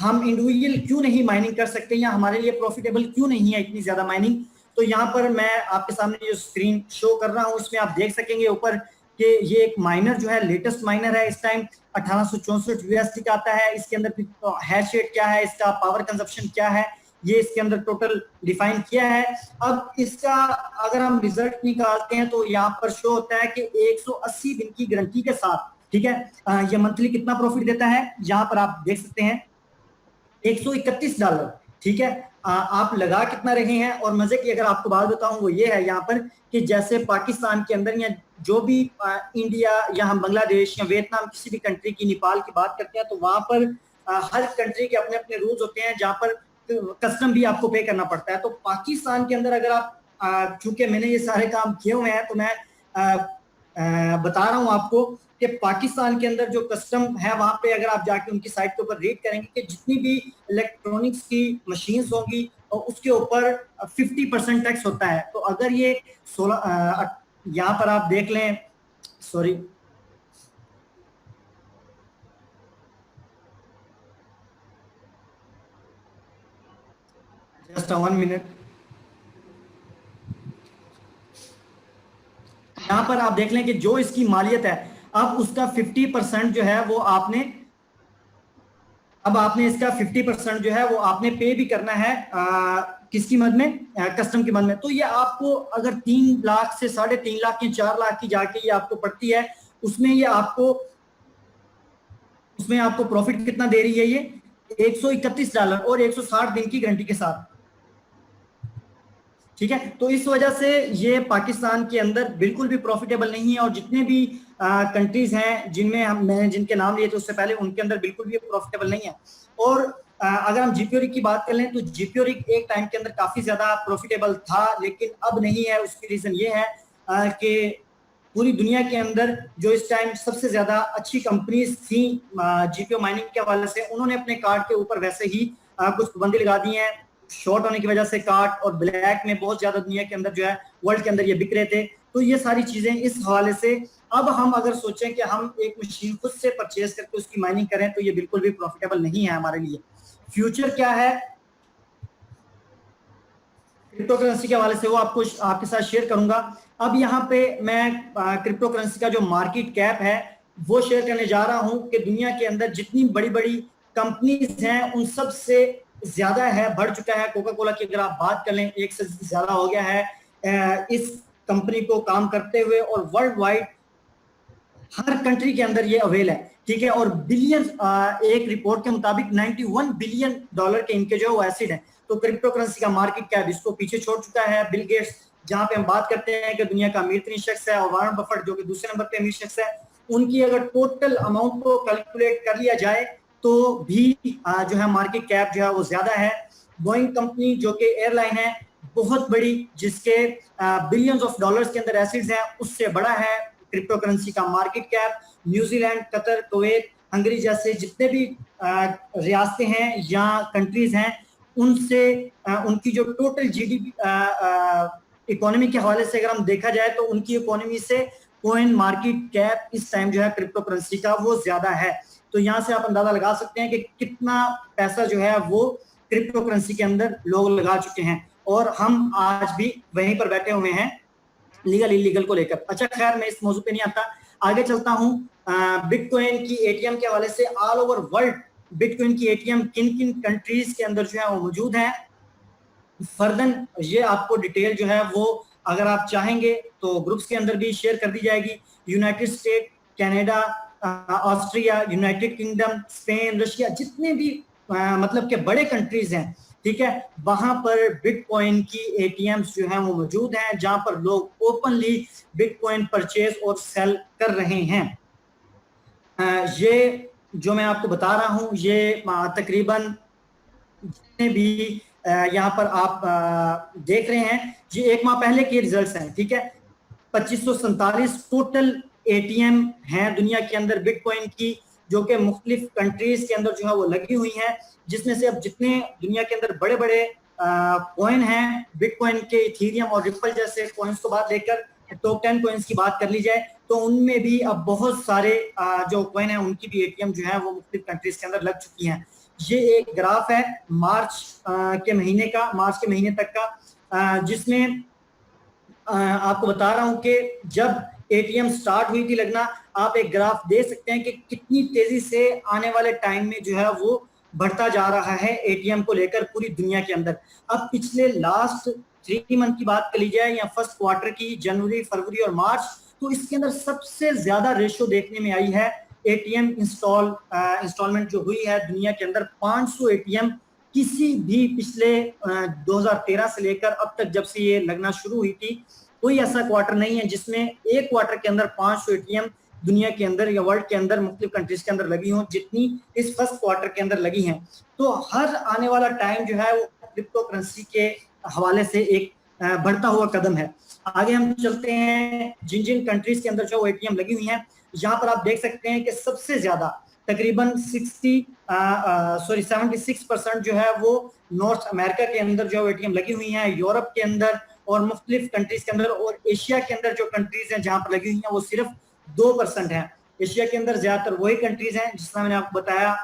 A: हम इंडिविजुअल क्यों नहीं माइनिंग कर सकते या हमारे लिए प्रॉफिटेबल क्यों नहीं है इतनी ज्यादा माइनिंग। तो यहाँ पर मैं आपके सामने जो स्क्रीन शो कर रहा हूँ इसमें आप देख सकेंगे ऊपर कि ये एक माइनर जो है लेटेस्ट माइनर है, इस टाइम 1864 यूएसडी का आता है। इसके अंदर हैश रेट क्या है, इसका पावर कंजप्शन क्या है, ये इसके अंदर टोटल डिफाइन किया है। अब इसका अगर हम रिजल्ट निकालते हैं तो यहाँ पर शो होता है कि 180 दिन की गारंटी के साथ, ठीक है, ये मंथली कितना प्रॉफिट देता है यहाँ पर आप देख सकते हैं $131। ठीक है, आप लगा कितना रहे हैं। और मजे की अगर आपको बात बताऊं वो ये है यहाँ पर कि जैसे पाकिस्तान के अंदर या जो भी इंडिया या हम बांग्लादेश या वियतनाम किसी भी कंट्री की, नेपाल की बात करते हैं तो वहां पर हर कंट्री के अपने अपने रूल्स होते हैं जहां पर कस्टम भी आपको पे करना पड़ता है। तो पाकिस्तान के अंदर अगर आप, चूंकि मैंने ये सारे काम किए हुए हैं तो मैं बता रहा हूं आपको कि पाकिस्तान के अंदर जो कस्टम है वहां पे अगर आप जाके उनकी साइट के ऊपर रीड करेंगे कि जितनी भी इलेक्ट्रॉनिक्स की मशीन्स होंगी और उसके ऊपर 50% टैक्स होता है। तो अगर ये 16 यहाँ पर आप देख लें, सॉरी, जस्ट 1 मिनट, यहाँ पर आप देख लें कि जो इसकी मालियत है, अब उसका 50% जो है वो आपने, अब आपने इसका 50% जो है वो आपने पे भी करना है किसकी मद में, कस्टम की मद में। तो ये आपको अगर 3 लाख से 3.5 लाख या 4 लाख की जाके ये आपको पड़ती है, उसमें ये आपको, उसमें आपको प्रॉफिट कितना दे रही है ये, $131 और 160 दिन की गारंटी के साथ। ठीक है, तो इस वजह से ये पाकिस्तान के अंदर बिल्कुल भी प्रॉफिटेबल नहीं है, और जितने भी कंट्रीज हैं जिनमें मैंने जिनके नाम लिए थे उससे पहले, उनके अंदर बिल्कुल भी प्रॉफिटेबल नहीं है। और अगर हम जीपीओ रिग की बात कर लें तो जीपीओ रिग एक टाइम के अंदर काफी ज्यादा प्रॉफिटेबल था, लेकिन अब नहीं है। उसकी रीजन ये है कि पूरी दुनिया के अंदर जो इस टाइम सबसे ज्यादा अच्छी कंपनीज थी जीपीओ माइनिंग के हवाले से, उन्होंने अपने कार्ड के ऊपर वैसे ही कुछ पाबंदी लगा दी है। शॉर्ट होने की वजह से कार्ड और ब्लैक में बहुत ज्यादा दुनिया के अंदर जो है, वर्ल्ड के अंदर ये बिक रहे थे। तो ये सारी चीजें इस हवाले से, अब हम अगर सोचें कि हम एक मशीन खुद से परचेज करके उसकी माइनिंग करें, तो ये बिल्कुल भी प्रॉफिटेबल नहीं है हमारे लिए। फ्यूचर क्या है क्रिप्टो करेंसी के हवाले से, वो आपको आपके साथ शेयर करूंगा। अब यहाँ पे मैं क्रिप्टो करेंसी का जो मार्केट कैप है वो शेयर करने जा रहा हूं कि दुनिया के अंदर जितनी बड़ी बड़ी कंपनीज हैं उन सब से ज्यादा है, बढ़ चुका है। कोका कोला की अगर आप बात कर लें, 1 से ज्यादा हो गया है इस कंपनी को काम करते हुए, और वर्ल्ड वाइड हर कंट्री के अंदर ये अवेल है। ठीक है, और बिलियन, एक रिपोर्ट के मुताबिक $91 बिलियन के इनके जो वो एसिड है। तो क्रिप्टो करेंसी का मार्केट कैप इसको पीछे छोड़ चुका है। बिल गेट्स, जहां पे हम बात करते हैं कि दुनिया का अमीर तरीन शख्स है, और वारन बफेट जो कि दूसरे नंबर पे अमीर शख्स है, उनकी अगर टोटल अमाउंट को कैलकुलेट कर लिया जाए तो भी जो है मार्केट कैप जो है वो ज्यादा है। बोइंग कंपनी जो कि एयरलाइन है बहुत बड़ी, जिसके बिलियंस ऑफ डॉलर्स के अंदर एसिड्स हैं, उससे बड़ा है क्रिप्टो करेंसी का market cap. New Zealand, Qatar, Kuwait, Hungary जैसे जितने भी रियासतें हैं या कंट्रीज हैं, उनसे उनकी जो टोटल जीडीपी इकोनॉमी के हवाले से अगर हम देखा जाए तो उनकी इकोनॉमी से कॉइन मार्केट कैप इस टाइम जो है क्रिप्टो करेंसी का वो ज्यादा है। तो यहाँ से आप अंदाजा लगा सकते हैं कि कितना पैसा जो है वो क्रिप्टो करेंसी के अंदर लोग लगा चुके हैं, और हम आज भी वहीं पर बैठे हुए हैं लीगल इलीगल को लेकर। अच्छा खैर, मैं इस मौजू पे नहीं आता, आगे चलता हूं। बिटकॉइन की एटीएम के हवाले से ऑल ओवर वर्ल्ड बिटकॉइन की एटीएम किन किन कंट्रीज के अंदर जो है वो मौजूद है, फर्दन ये आपको डिटेल जो है वो अगर आप चाहेंगे तो ग्रुप्स के अंदर भी शेयर कर दी जाएगी। United state, Canada, Austria, United kingdom, Spain, Russia, जितने भी मतलब के बड़े कंट्रीज हैं, ठीक है, वहां पर बिटकॉइन की एटीएम्स जो हैं वो मौजूद हैं, जहां पर लोग ओपनली बिटकॉइन परचेज और सेल कर रहे हैं। ये जो मैं आपको बता रहा हूं, ये तकरीबन जितने भी यहाँ पर आप देख रहे हैं, ये 1 माह पहले के रिजल्ट्स हैं। ठीक है, 2547 टोटल एटीएम हैं दुनिया के अंदर बिटकॉइन की, जो कि मुख्तलिफ कंट्रीज के अंदर जो है वो लगी हुई हैं, जिसमें से अब जितने दुनिया के अंदर बड़े बड़े कॉइन हैं बिटकॉइन के, इथेरियम और रिपल जैसे कॉइन्स को बात लेकर टॉप 10 कॉइन्स की बात कर ली जाए, तो उनमें भी अब बहुत सारे जो कॉइन है उनकी भी एटीएम जो है वो मुख्तलिफ कंट्रीज के अंदर लग चुकी हैं। ये एक ग्राफ है मार्च के महीने का, मार्च के महीने तक का, जिसमें आपको बता रहा हूं कि जब एटीएम स्टार्ट हुई थी लगना, आप एक ग्राफ दे सकते हैं कि कितनी तेजी से आने वाले टाइम में जो है वो बढ़ता जा रहा है एटीएम को लेकर पूरी दुनिया के अंदर। अब पिछले लास्ट 3 मंथ की बात कर ली जाए या फर्स्ट क्वार्टर की, जनवरी, फरवरी और मार्च, तो इसके अंदर सबसे ज्यादा रेशो देखने में आई है एटीएम इंस्टॉलमेंट जो हुई है दुनिया के अंदर। 500 एटीएम किसी भी पिछले 2013 से लेकर अब तक जब से ये लगना शुरू हुई थी, कोई ऐसा क्वार्टर नहीं है जिसमें एक क्वार्टर के अंदर 500 एटीएम दुनिया के अंदर या वर्ल्ड के अंदर मुख्तलिफ कंट्रीज के अंदर लगी हों, जितनी इस फर्स्ट क्वार्टर के अंदर लगी हैं। तो हर आने वाला टाइम जो है वो क्रिप्टो करेंसी के हवाले से एक बढ़ता हुआ कदम है। आगे हम चलते हैं, जिन जिन कंट्रीज के अंदर जो एटीएम लगी हुई हैं, यहाँ पर आप देख सकते हैं कि सबसे ज्यादा तकरीबन 76% जो है वो नॉर्थ अमेरिका के अंदर जो एटीएम लगी हुई हैं, यूरोप के अंदर और मुख्तलिफ कंट्रीज के अंदर, और एशिया के अंदर जो कंट्रीज हैं जहां पर लगी हुई हैं वो सिर्फ 2% है। एशिया के अंदर ज्यादातर वही कंट्रीज हैं जिसमें मैंने आपको बताया,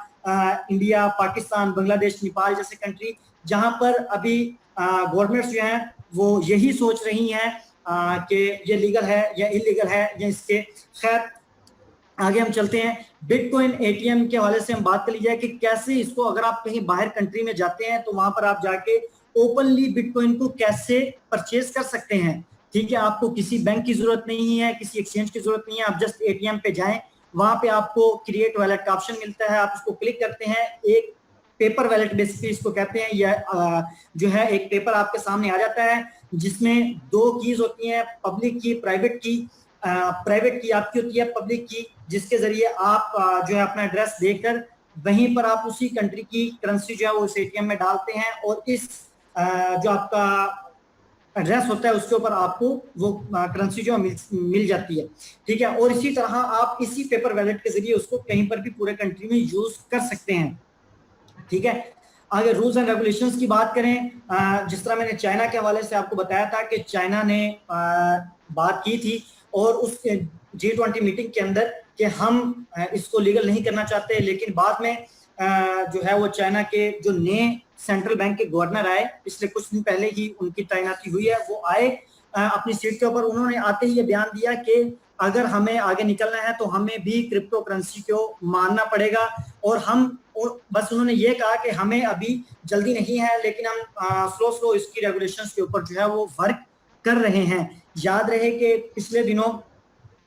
A: इंडिया, पाकिस्तान, बांग्लादेश, नेपाल जैसे कंट्री, जहां पर अभी गवर्नमेंट्स जो हैं वो यही सोच रही हैं कि ये लीगल है या इलीगल है या इसके। खैर आगे हम चलते हैं। बिटकॉइन एटीएम के हवाले से हम बात कर ली जाए कि कैसे इसको, अगर आप कहीं बाहर कंट्री में जाते हैं तो वहां पर आप जाके ओपनली बिटकॉइन को कैसे परचेज कर सकते हैं। ठीक है, आपको किसी बैंक की जरूरत नहीं है, किसी एक्सचेंज की जरूरत नहीं है, आप जस्ट एटीएम पे जाएं, वहां पे आपको क्रिएट वैलेट का ऑप्शन मिलता है, आप उसको क्लिक करते हैं, एक पेपर वैलेट बेसिकली इसको कहते हैं, यह जो है एक पेपर आपके सामने आ जाता है जिसमें 2 कीज होती हैं, पब्लिक की, प्राइवेट की। प्राइवेट की आपकी होती है, पब्लिक की जिसके जरिए आप जो है अपना एड्रेस देकर वहीं पर आप उसी कंट्री की करेंसी जो है वो इस एटीएम में डालते हैं और इस जो आपका एड्रेस होता है उसके ऊपर आपको वो करेंसी जो मिल जाती है। ठीक है, और इसी तरह आप इसी पेपर वैलेट के जरिए उसको कहीं पर भी पूरे कंट्री में यूज कर सकते हैं। ठीक है, आगे रूल्स एंड रेगुलेशंस की बात करें, जिस तरह मैंने चाइना के हवाले से आपको बताया था कि चाइना ने बात की थी और उस G20 मीटिंग के अंदर कि हम इसको लीगल नहीं करना चाहते, लेकिन बाद में जो है वो चाइना के जो नए सेंट्रल बैंक के गवर्नर आए, पिछले कुछ दिन पहले ही उनकी तैनाती हुई है, वो आए अपनी सीट के ऊपर, उन्होंने आते ही ये बयान दिया कि अगर हमें आगे निकलना है तो हमें भी क्रिप्टो करेंसी को मानना पड़ेगा, और बस उन्होंने ये कहा कि हमें अभी जल्दी नहीं है, लेकिन हम स्लो इसकी रेगुलेशंस के ऊपर जो है वो वर्क कर रहे हैं। याद रहे कि पिछले दिनों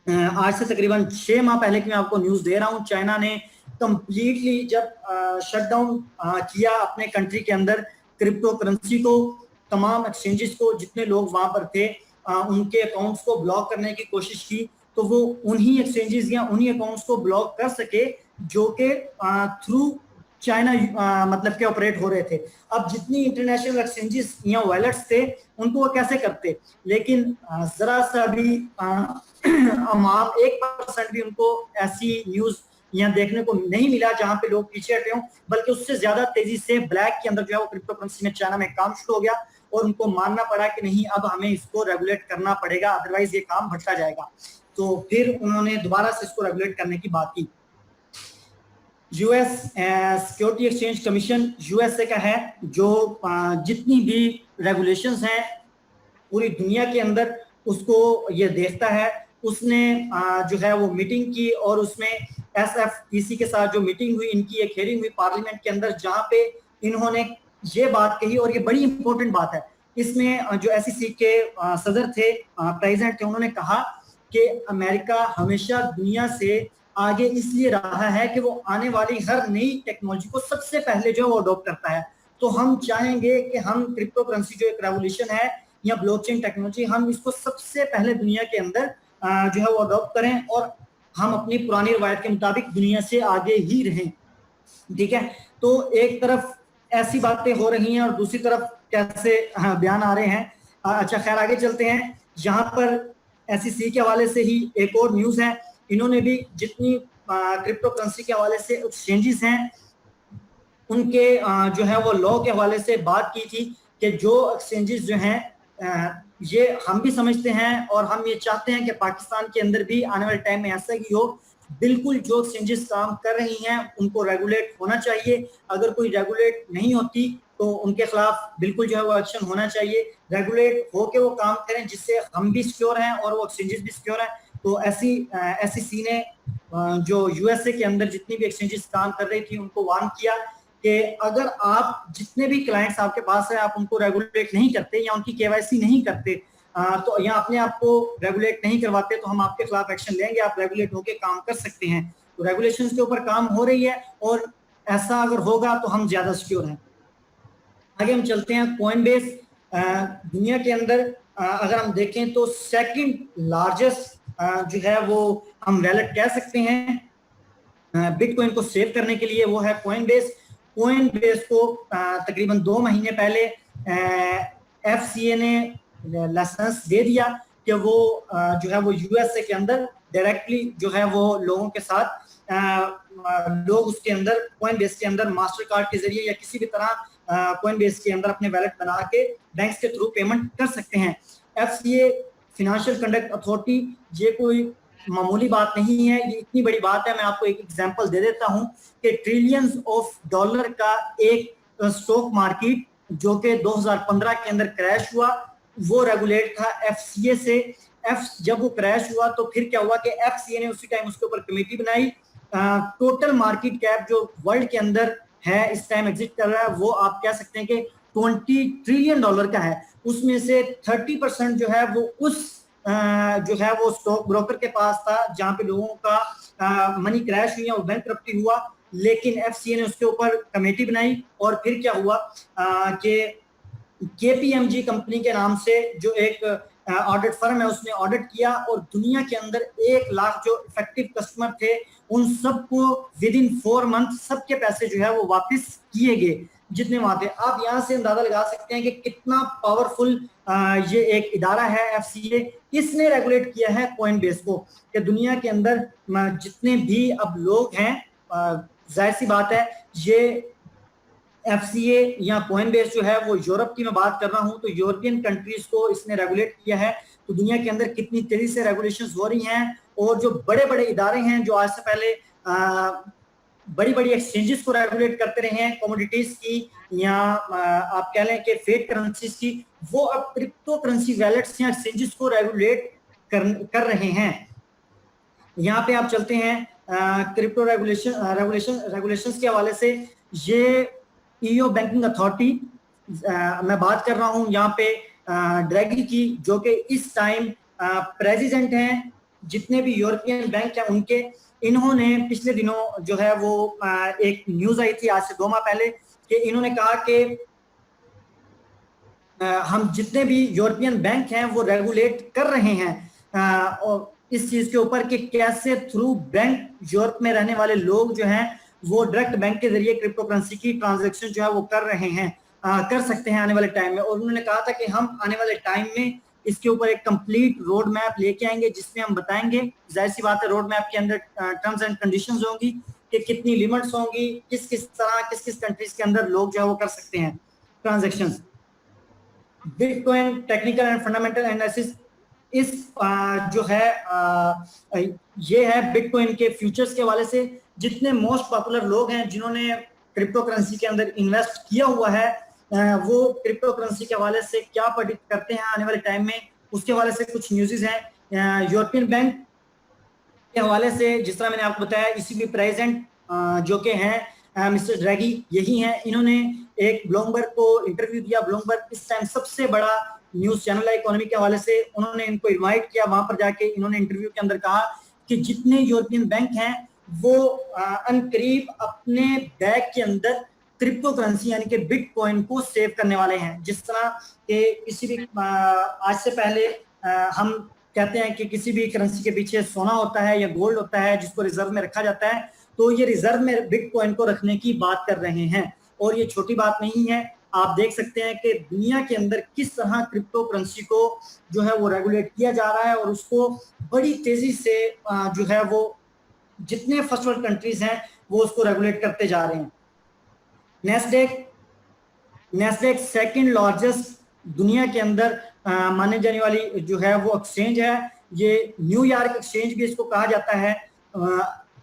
A: आज से तकरीबन 6 माह पहले की मैं आपको न्यूज दे रहा हूं, चाइना ने कंप्लीटली जब शटडाउन किया अपने कंट्री के अंदर क्रिप्टो करेंसी को, तमाम एक्सचेंजेस को, जितने लोग वहां पर थे उनके अकाउंट्स को ब्लॉक करने की कोशिश की, तो वो उन्हीं एक्सचेंजेस या उन्हीं अकाउंट्स को ब्लॉक कर सके जो कि थ्रू चाइना मतलब के ऑपरेट हो रहे थे। अब जितनी इंटरनेशनल एक्सचेंजेस या वॉलेट्स थे उनको वो कैसे करते, लेकिन जरा सा भी आम 1% भी उनको ऐसी न्यूज यहाँ देखने को नहीं मिला जहां पे लोग पीछे हटे हों, बल्कि उससे ज्यादा तेजी से ब्लैक के अंदर जो है वो क्रिप्टो करेंसी में चाइना में काम शुरू हो गया और उनको मानना पड़ा कि नहीं, अब हमें इसको रेगुलेट करना पड़ेगा, अदरवाइज ये काम भटका जाएगा। तो फिर उन्होंने दोबारा से इसको रेगुलेट करने की बात की। US security exchange commission USA का है, जो जितनी भी रेगुलेशंस हैं पूरी दुनिया के अंदर उसको ये देखता है। उसने जो है वो मीटिंग की और उसमें एसएफटीसी के साथ जो मीटिंग हुई, इनकी एक हेयरिंग हुई पार्लियामेंट के अंदर, जहां पे इन्होंने ये बात कही, और ये बड़ी इंपॉर्टेंट बात है। इसमें जो एसईसी के सदर थे, प्रेसिडेंट थे, उन्होंने कहा कि अमेरिका हमेशा दुनिया से आगे इसलिए रहा है कि वो आने वाली हर नई टेक्नोलॉजी को सबसे पहले जो है वो अडॉप्ट करता है। तो हम चाहेंगे कि हम क्रिप्टो करेंसी जो एक रेवोल्यूशन है या ब्लॉकचेन टेक्नोलॉजी, हम इसको सबसे पहले दुनिया के अंदर जो है वो अडॉप्ट करें और हम अपनी पुरानी रवायत के मुताबिक दुनिया से आगे ही रहें। ठीक है, तो एक तरफ ऐसी बातें हो रही हैं और दूसरी तरफ कैसे बयान आ रहे हैं। अच्छा खैर आगे चलते हैं। यहाँ पर एसईसी के हवाले से ही एक और न्यूज है, इन्होंने भी जितनी क्रिप्टो करेंसी के हवाले से एक्सचेंजेस हैं उनके जो है वो लॉ के हवाले से बात की थी कि जो एक्सचेंजेस जो हैं ये हम भी समझते हैं और हम ये चाहते हैं कि पाकिस्तान के अंदर भी आने वाले टाइम में ऐसा ही हो। बिल्कुल जो एक्सचेंजेस काम कर रही हैं उनको रेगुलेट होना चाहिए, अगर कोई रेगुलेट नहीं होती तो उनके खिलाफ बिल्कुल जो है वो एक्शन होना चाहिए। रेगुलेट होके वो काम करें जिससे हम भी सिक्योर हैं और वो एक्सचेंजेस भी सिक्योर हैं। तो एसईसी ने जो यूएसए के अंदर जितनी भी एक्सचेंजेस काम कर रही थी उनको वार्न किया कि अगर आप जितने भी क्लाइंट्स आपके पास है आप उनको रेगुलेट नहीं करते या उनकी केवाईसी नहीं करते तो या अपने आप को रेगुलेट नहीं करवाते तो हम आपके खिलाफ एक्शन लेंगे, आप रेगुलेट होकर काम कर सकते हैं। तो रेगुलेशंस के ऊपर काम हो रही है और ऐसा अगर होगा तो हम ज्यादा सिक्योर हैं। आगे हम चलते हैं। कॉइनबेस दुनिया के अंदर अगर हम देखें तो सेकंड लार्जेस्ट जो है वो हम वैलेट कह सकते हैं बिटकॉइन को सेव करने के लिए, वो है कॉइनबेस। कॉइनबेस को तकरीबन 2 महीने पहले एफसीए ने लाइसेंस दे दिया कि वो जो है वो यूएसए के अंदर डायरेक्टली जो है वो लोगों के साथ लोग उसके अंदर कॉइन बेस के अंदर मास्टर कार्ड के जरिए या किसी भी तरह कॉइन बेस के अंदर अपने वैलेट बना के बैंक के थ्रू पेमेंट कर सकते हैं। FCA फाइनेंशियल कंडक्ट अथॉरिटी, ये कोई मामूली बात नहीं है, ये इतनी बड़ी बात है। मैं आपको एक एग्जांपल दे देता हूं कि ट्रिलियंस ऑफ डॉलर का एक स्टॉक मार्केट जो कि 2015 के अंदर क्रैश हुआ, वो रेगुलेट था FCA से। जब वो क्रैश हुआ तो फिर क्या हुआ कि FCA ने उसी टाइम उसके ऊपर कमेटी बनाई। टोटल मार्केट कैप जो वर्ल्ड के अंदर है इस टाइम एग्जिट कर रहा है, वो आप कह सकते हैं कि 20 ट्रिलियन डॉलर का है। उसमें से 30% जो है वो उस जो है वो स्टॉक ब्रोकर के पास था, जहां पे लोगों का मनी क्रैश हुई और बैंकरप्टी हुआ। लेकिन FCA ने उसके ऊपर कमेटी बनाई और फिर क्या हुआ कि KPMG कंपनी के नाम से जो एक ऑडिट फर्म है, उसने ऑडिट किया और दुनिया के अंदर 1 लाख जो इफेक्टिव कस्टमर थे उन सबको विद इन 4 मंथ सबके पैसे जो है वो वापस किए गए जितने वहां थे। आप यहां से अंदाजा लगा सकते हैं कि कितना पावरफुल ये एक इदारा है FCA। इसने रेगुलेट किया है कॉइन बेस को कि दुनिया के अंदर जितने भी अब लोग हैं, जाहिर सी बात है ये FCA या कॉइन बेस जो है वो यूरोप की मैं बात कर रहा हूं, तो यूरोपियन कंट्रीज को इसने रेगुलेट किया है। तो दुनिया के अंदर कितनी तेजी से रेगुलेशंस हो रही हैं और जो बड़े बड़े इदारे हैं जो आज से पहले बड़ी बड़ी एक्सचेंजेस को रेगुलेट करते रहे हैं, कमोडिटीज की या आप कह लें कि फेक करेंसीज की, वो अब क्रिप्टो करेंसी वैलेट्स या एक्सचेंजेस को रेगुलेट कर रहे हैं। यहाँ पे आप चलते हैं क्रिप्टो रेगुलेशंस के हवाले से। ये EU बैंकिंग अथॉरिटी मैं बात कर रहा हूं यहाँ पे ड्रैगी की, जो कि इस टाइम प्रेसिडेंट हैं जितने भी यूरोपियन बैंक हैं उनके। इन्होंने पिछले दिनों जो है वो एक न्यूज आई थी आज से 2 माह पहले कि इन्होंने कहा कि हम जितने भी यूरोपियन बैंक हैं वो रेगुलेट कर रहे हैं और इस चीज के ऊपर कि कैसे थ्रू बैंक यूरोप में रहने वाले लोग जो हैं वो डायरेक्ट बैंक के जरिए क्रिप्टो करेंसी की ट्रांजैक्शन जो है वो कर रहे हैं, कर सकते हैं आने वाले टाइम में। और उन्होंने कहा था कि हम आने वाले टाइम में इसके ऊपर एक कंप्लीट रोड मैप लेके आएंगे जिसमें हम बताएंगे, जाहिर सी बात है रोड मैप के अंदर टर्म्स एंड कंडीशंस होंगी कि कितनी लिमिट्स होंगी, किस किस तरह किस किस कंट्रीज के अंदर लोग जो है वो कर सकते हैं transactions. Bitcoin technical and fundamental analysis, इस जो है ये है बिटकॉइन के फ्यूचर्स के हवाले से। जितने मोस्ट पॉपुलर लोग हैं जिन्होंने क्रिप्टो करेंसी के अंदर इन्वेस्ट किया हुआ है, वो क्रिप्टो करेंसी के हवाले से क्या प्रेडिक्ट करते हैं आने वाले टाइम में, उसके हवाले से कुछ न्यूज़ हैं। यूरोपियन बैंक के हवाले से जिस तरह मैंने आपको बताया, ECB प्रेसिडेंट जो कि हैं मिस्टर ड्रैगी, यही हैं। इन्होंने एक ब्लूमबर्ग को इंटरव्यू दिया। ब्लूमबर्ग इस टाइम सबसे बड़ा न्यूज चैनल है इकोनॉमी के हवाले से। उन्होंने इनको इनवाइट किया, वहां पर जाके इन्होंने इंटरव्यू के अंदर कहा कि जितने यूरोपियन बैंक हैं वो अनकरीब अपने बैग के अंदर क्रिप्टो करेंसी यानी कि बिटकॉइन को सेव करने वाले हैं। जिस तरह के किसी भी आज से पहले हम कहते हैं कि किसी भी करेंसी के पीछे सोना होता है या गोल्ड होता है जिसको रिजर्व में रखा जाता है, तो ये रिजर्व में बिटकॉइन को रखने की बात कर रहे हैं। और ये छोटी बात नहीं है, आप देख सकते हैं कि दुनिया के अंदर किस तरह क्रिप्टो करेंसी को जो है वो रेगुलेट किया जा रहा है और उसको बड़ी तेजी से जो है वो जितने फर्स्ट वर्ल्ड कंट्रीज हैं वो उसको रेगुलेट करते जा रहे हैं। नेस्डेक सेकंड लार्जेस्ट दुनिया के अंदर माने जाने वाली जो है वो एक्सचेंज है। ये न्यूयॉर्क एक्सचेंज भी इसको कहा जाता है।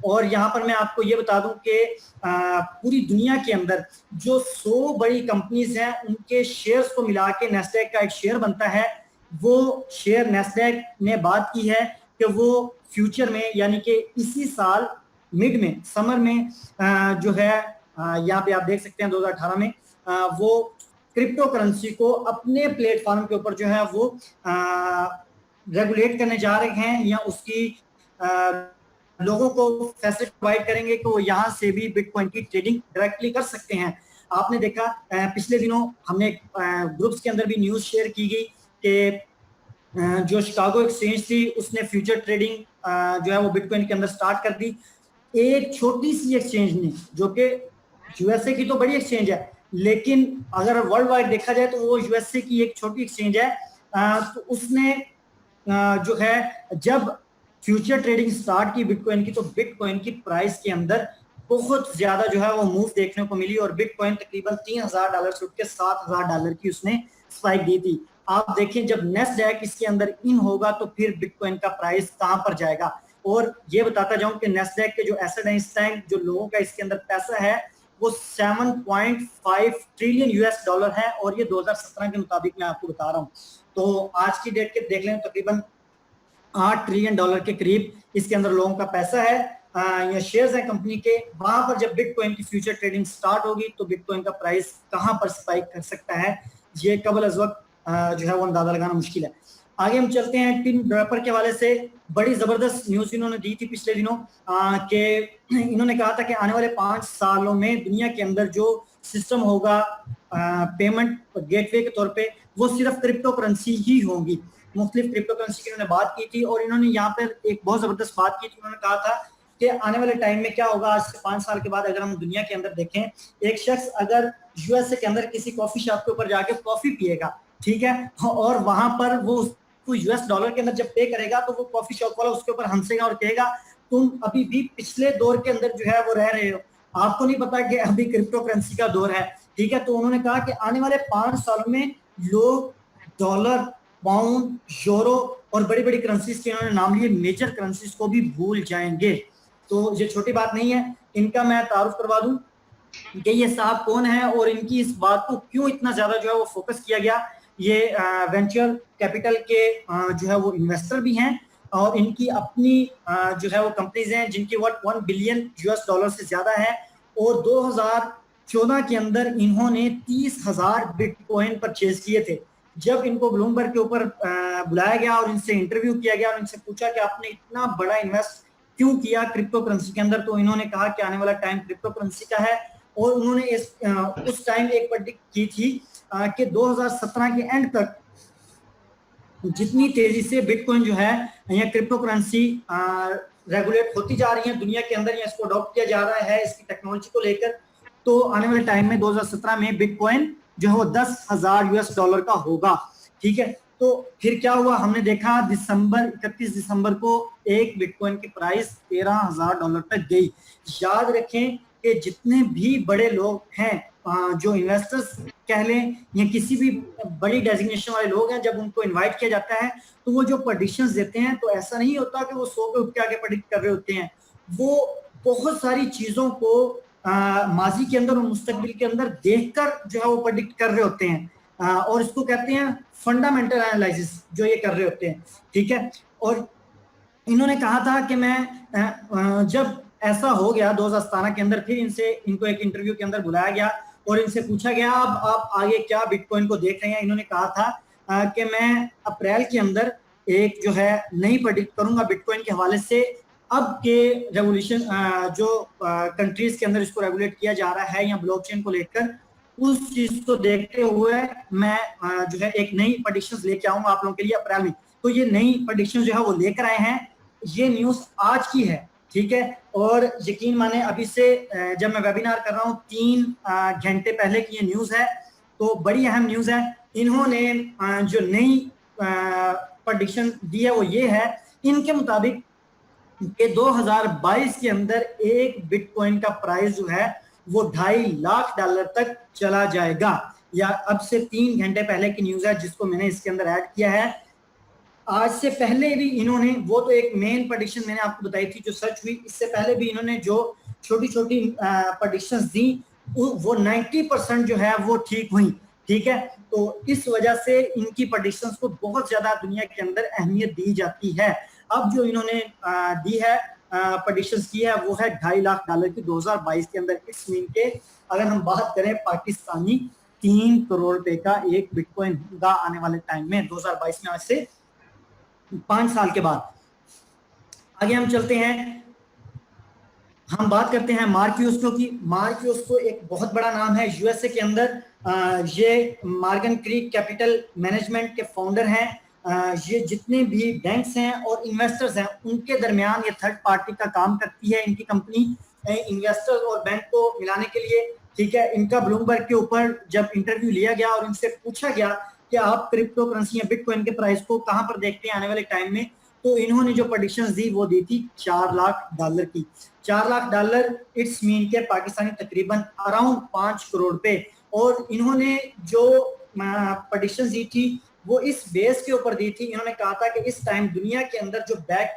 A: और यहाँ पर मैं आपको ये बता दूं कि पूरी दुनिया के अंदर जो 100 बड़ी कंपनीज हैं उनके शेयर्स को मिला के नेस्डेक का एक शेयर बनता है। वो शेयर नेस्डेक ने बात की है कि वो फ्यूचर में यानी कि इसी साल मिड में समर में जो है यहाँ पे आप देख सकते हैं 2018 में वो क्रिप्टो करेंसी को अपने प्लेटफॉर्म के ऊपर जो है वो रेगुलेट करने जा रहे हैं या उसकी लोगों को फैसिलिटी प्रोवाइड करेंगे कि वो यहाँ से भी बिटकॉइन की ट्रेडिंग डायरेक्टली कर सकते हैं। आपने देखा पिछले दिनों हमने ग्रुप्स के अंदर भी न्यूज शेयर की गई कि जो शिकागो एक्सचेंज थी उसने फ्यूचर ट्रेडिंग जो है वो बिटकॉइन के अंदर स्टार्ट कर दी। एक छोटी सी एक्सचेंज ने, जो कि यूएसए की तो बड़ी एक्सचेंज है लेकिन अगर वर्ल्ड वाइड देखा जाए तो वो यूएसए की एक छोटी एक्सचेंज है। तो उसने जो है जब फ्यूचर ट्रेडिंग स्टार्ट की बिटकॉइन की, तो बिटकॉइन की प्राइस के अंदर बहुत ज्यादा जो है वो मूव देखने को मिली और बिटकॉइन तकरीबन $3000 से उठ के $7000 की उसने स्पाइक दी थी। आप देखें जब नेस्डैक इसके अंदर इन होगा तो फिर बिटकॉइन का प्राइस कहां पर जाएगा। और ये बताता जाऊं कि नेस्डैक के जो एसेट है इस टाइम, जो लोगों का इसके अंदर पैसा है वो 7.5 ट्रिलियन यूएस डॉलर है, और ये 2017 के मुताबिक मैं आपको बता रहा हूं। तो आज की डेट के देख लें तकरीबन $8 ट्रिलियन के करीब इसके अंदर लोगों का पैसा है, या शेयर्स हैं कंपनी के। वहां पर जब बिटकॉइन की फ्यूचर ट्रेडिंग स्टार्ट होगी तो बिटकॉइन का प्राइस कहां पर स्पाइक कर सकता है, ये कबल अज वक्त जो है वो अंदाजा लगाना मुश्किल है। आगे हम चलते हैं टिम ड्रैपर के हवाले से। बड़ी जबरदस्त न्यूज इन्होंने दी थी पिछले दिनों कि इन्होंने कहा था कि आने वाले 5 सालों में दुनिया के अंदर जो सिस्टम होगा पेमेंट गेटवे के तौर पे, वो सिर्फ क्रिप्टो करेंसी ही होंगी। मुख्तलिफ क्रिप्टो करेंसी की इन्होंने बात की थी, और इन्होंने यहाँ पर एक बहुत जबरदस्त बात की थी। उन्होंने कहा था कि आने वाले टाइम में क्या होगा, आज से 5 साल के बाद अगर हम दुनिया के अंदर देखें, एक शख्स अगर यूएसए के अंदर किसी कॉफी शॉप के ऊपर जाके कॉफी पिएगा, ठीक है, और वहां पर वो उसको यूएस डॉलर के अंदर जब पे करेगा तो वो कॉफी शॉप वाला उसके ऊपर हंसेगा और कहेगा तुम अभी भी पिछले दौर के अंदर जो है वो रह रहे हो, आपको नहीं पता कि अभी क्रिप्टो करेंसी का दौर है, ठीक है। तो उन्होंने कहा कि आने वाले 5 सालों में लोग डॉलर, पाउंड, यूरो और बड़ी बड़ी करेंसीज के इन्होंने नाम लिए, मेजर करेंसीज को भी भूल जाएंगे। तो ये छोटी बात नहीं है। इनका मैं तारुफ करवा दूं कि ये साहब कौन है और इनकी इस बात को क्यों इतना ज्यादा जो है वो फोकस किया गया। ये वेंचर कैपिटल के जो है वो इन्वेस्टर भी हैं, और इनकी अपनी जो है वो कंपनीज हैं जिनकी वर्थ $1 बिलियन से ज्यादा है। और 2014 के अंदर इन्होंने 30,000 बिटकॉइन परचेज किए थे। जब इनको ब्लूमबर्ग के ऊपर बुलाया गया और इनसे इंटरव्यू किया गया और इनसे पूछा कि आपने इतना बड़ा इन्वेस्ट क्यों किया क्रिप्टो करेंसी के अंदर, तो इन्होंने कहा कि आने वाला टाइम क्रिप्टो करेंसी का है। और उन्होंने उस टाइम एक प्रेडिक्ट की थी कि 2017 के एंड तक जितनी तेजी से बिटकॉइन जो है या क्रिप्टो करेंसी रेगुलेट होती जा रही है दुनिया के अंदर, या इसको अडॉप्ट किया जा रहा है इसकी टेक्नोलॉजी को लेकर, तो आने वाले टाइम में 2017 में बिटकॉइन जो है वो $10,000 का होगा, ठीक है। तो फिर क्या हुआ, हमने देखा 31 दिसंबर को एक बिटकॉइन की प्राइस $13,000 तक गई। याद रखें कि जितने भी बड़े लोग हैं, जो इन्वेस्टर्स कह लें या किसी भी बड़ी डेजिग्नेशन वाले लोग हैं, जब उनको इनवाइट किया जाता है तो वो जो प्रेडिक्शंस देते हैं, तो ऐसा नहीं होता कि वो 100 पे उठ के आगे प्रेडिक्ट कर रहे होते हैं। वो बहुत सारी चीजों को माजी के अंदर और मुस्तकबिल के अंदर देखकर जो है वो प्रेडिक्ट कर रहे होते हैं, और इसको कहते हैं फंडामेंटल एनालिसिस जो ये कर रहे होते हैं, ठीक है। और इन्होंने कहा था कि मैं जब ऐसा हो गया 2017 के अंदर, फिर इनको एक इंटरव्यू के अंदर बुलाया गया और इनसे पूछा गया अब आप आगे क्या बिटकॉइन को देख रहे हैं। इन्होंने कहा था कि मैं अप्रैल के अंदर एक जो है नई प्रेडिक्ट करूंगा बिटकॉइन के हवाले से। अब के रेवोल्यूशन जो कंट्रीज के अंदर इसको रेगुलेट किया जा रहा है या ब्लॉकचेन को लेकर, उस चीज को देखते हुए मैं जो है एक नई प्रेडिक्शंस लेके आऊंगा आप लोगों के लिए अप्रैल में। तो ये नई प्रेडिक्शन जो है वो लेकर आए हैं। ये न्यूज आज की है, ठीक है। और यकीन माने अभी से जब मैं वेबिनार कर रहा हूँ 3 घंटे पहले की ये न्यूज है, तो बड़ी अहम न्यूज है। इन्होंने जो नई प्रेडिक्शन दी है वो ये है, इनके मुताबिक कि 2022 के अंदर एक बिटकॉइन का प्राइस जो है वो $2.5 लाख तक चला जाएगा। या अब से 3 घंटे पहले की न्यूज है जिसको मैंने इसके अंदर ऐड किया है। आज से पहले भी इन्होंने, वो तो एक मेन प्रेडिक्शन मैंने आपको बताई थी जो सच हुई, इससे पहले भी इन्होंने जो छोटी छोटी प्रेडिक्शंस दी वो 90% जो है वो ठीक हुई, ठीक है। तो इस वजह से इनकी प्रेडिक्शंस को बहुत ज्यादा दुनिया के अंदर अहमियत दी जाती है। अब जो इन्होंने दी है प्रेडिक्शंस की है वो है $2.5 लाख की 2022 के अंदर। इट्स मीन के अगर हम बात करें पाकिस्तानी 3 करोड़ रुपए का एक बिटकॉइन होगा आने वाले टाइम में 2022 में, आज से 5 साल के बाद। आगे हम चलते हैं, हम बात करते हैं मार्क यूस्को की। मार्क यूस्को एक बहुत बड़ा नाम है यूएसए के अंदर। ये मॉर्गन क्रीक कैपिटल मैनेजमेंट के फाउंडर हैं। ये जितने भी बैंक्स हैं और इन्वेस्टर्स हैं उनके दरमियान ये थर्ड पार्टी का काम करती है इनकी कंपनी, इन्वेस्टर्स और बैंक को मिलाने के लिए, ठीक है। इनका ब्लूमबर्ग के ऊपर जब इंटरव्यू लिया गया और इनसे पूछा गया कि आप क्रिप्टो करेंसी या बिटकॉइन के प्राइस को कहां पर देखते हैं आने वाले टाइम में, तो इन्होंने जो प्रेडिक्शंस दी वो दी थी $4 लाख की। $4 लाख इट्स मीन के पाकिस्तानी तकरीबन अराउंड 5 करोड़ पे। और इन्होंने जो प्रेडिक्शंस दी थी वो इस बेस के ऊपर दी थी, इन्होंने कहा था कि इस टाइम दुनिया के अंदर जो बैंक्स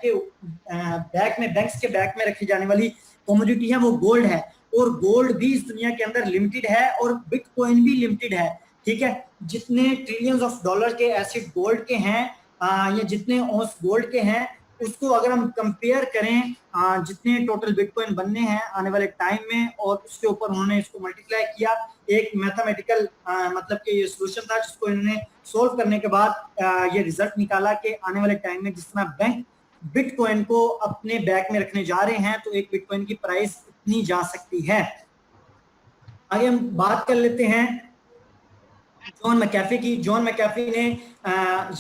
A: के बैक में रखी जाने वाली कमोडिटी है वो गोल्ड है, और गोल्ड भी इस दुनिया के अंदर लिमिटेड है और बिटकॉइन भी लिमिटेड है। ठीक है, जितने ट्रिलियंस ऑफ डॉलर के एसिड गोल्ड के हैं या जितने औंस गोल्ड के हैं, उसको अगर हम कंपेयर करें जितने टोटल बिटकॉइन बनने हैं आने वाले टाइम में, और उसके ऊपर उन्होंने इसको मल्टीप्लाई किया, एक मैथमेटिकल मतलब कि ये सोल्यूशन था जिसको इन्होंने सोल्व करने के बाद ये रिजल्ट निकाला कि आने वाले टाइम में जितना बैंक बिटकॉइन को अपने बैक में रखने जा रहे हैं तो एक बिटकॉइन की प्राइस इतनी जा सकती है। आगे हम बात कर लेते हैं जॉन मैकेफी की। जॉन मैकेफी ने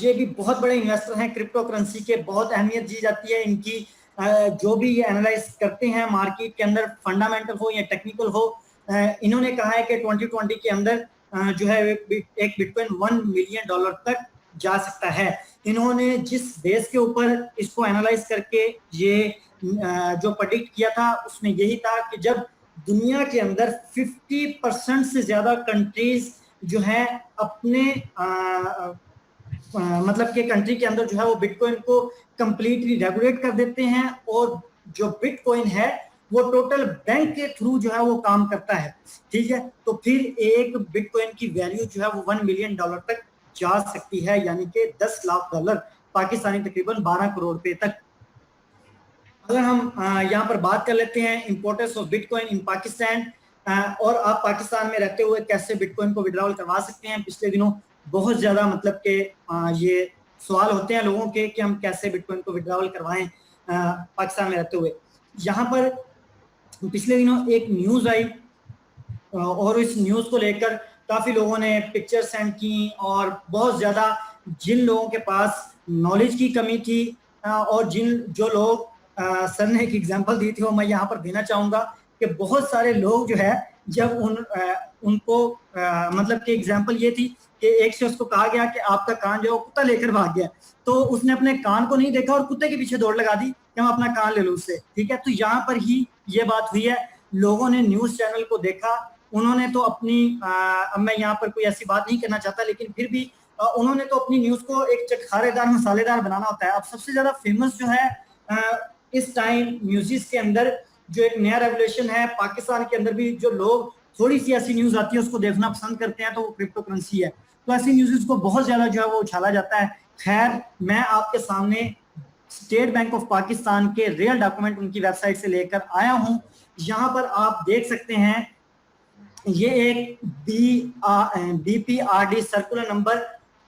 A: ये भी बहुत बड़े इन्वेस्टर हैं क्रिप्टो करेंसी के, बहुत अहमियत दी जाती है इनकी। जो भी ये एनालाइज करते हैं मार्केट के अंदर, फंडामेंटल हो या टेक्निकल हो, इन्होंने कहा है कि 2020 के अंदर जो है एक बिटकॉइन $1 मिलियन तक जा सकता है। इन्होंने जिस बेस के ऊपर इसको एनालाइज करके ये जो प्रेडिक्ट किया था उसमें यही था कि जब दुनिया के अंदर 50% से ज्यादा कंट्रीज जो है अपने मतलब के कंट्री के अंदर जो है वो बिटकॉइन को कंप्लीटली रेगुलेट कर देते हैं, और जो बिटकॉइन है वो टोटल बैंक के थ्रू जो है वो काम करता है। ठीक है, तो फिर एक बिटकॉइन की वैल्यू जो है वो $1 मिलियन तक जा सकती है, यानी कि $10 लाख, पाकिस्तानी तकरीबन 12 करोड़ रुपए तक। अगर हम यहाँ पर बात कर लेते हैं इंपोर्टेंस ऑफ बिटकॉइन इन पाकिस्तान, और आप पाकिस्तान में रहते हुए कैसे बिटकॉइन को विड्रॉल करवा सकते हैं। पिछले दिनों बहुत ज्यादा मतलब के ये सवाल होते हैं लोगों के कि हम कैसे बिटकॉइन को विड्रॉल करवाएं पाकिस्तान में रहते हुए। यहाँ पर पिछले दिनों एक न्यूज आई और इस न्यूज को लेकर काफी लोगों ने पिक्चर सेंड की, और बहुत ज्यादा जिन लोगों के पास नॉलेज की कमी थी और जो लोग सर ने एक एग्जांपल दी थी वो मैं यहाँ पर देना चाहूंगा कि बहुत सारे लोग जो है जब उनको मतलब कि एग्जांपल ये थी कि एक से उसको कहा गया कि आपका कान जो है कुत्ता लेकर भाग गया, तो उसने अपने कान को नहीं देखा और कुत्ते के पीछे दौड़ लगा दी कि हम अपना कान ले लो उससे। ठीक है, तो यहाँ पर ही ये बात हुई है, लोगों ने न्यूज चैनल को देखा, उन्होंने तो अपनी अब मैं यहाँ पर कोई ऐसी बात नहीं करना चाहता, लेकिन फिर भी उन्होंने तो अपनी न्यूज को एक चटखारेदार मसालेदार बनाना होता है। अब सबसे ज्यादा फेमस जो है इस टाइम न्यूज़ के अंदर जो एक नया रेवोल्यूशन है पाकिस्तान के अंदर भी, जो लोग थोड़ी सी ऐसी न्यूज आती है उसको देखना पसंद करते हैं, तो वो क्रिप्टो करेंसी है। तो ऐसी न्यूज़ को बहुत ज्यादा जो है वो उछाला जाता है। खैर, मैं आपके सामने स्टेट बैंक ऑफ पाकिस्तान के रियल डॉक्यूमेंट उनकी वेबसाइट से लेकर आया हूं। यहाँ पर आप देख सकते हैं ये एक BPRD सर्कुलर नंबर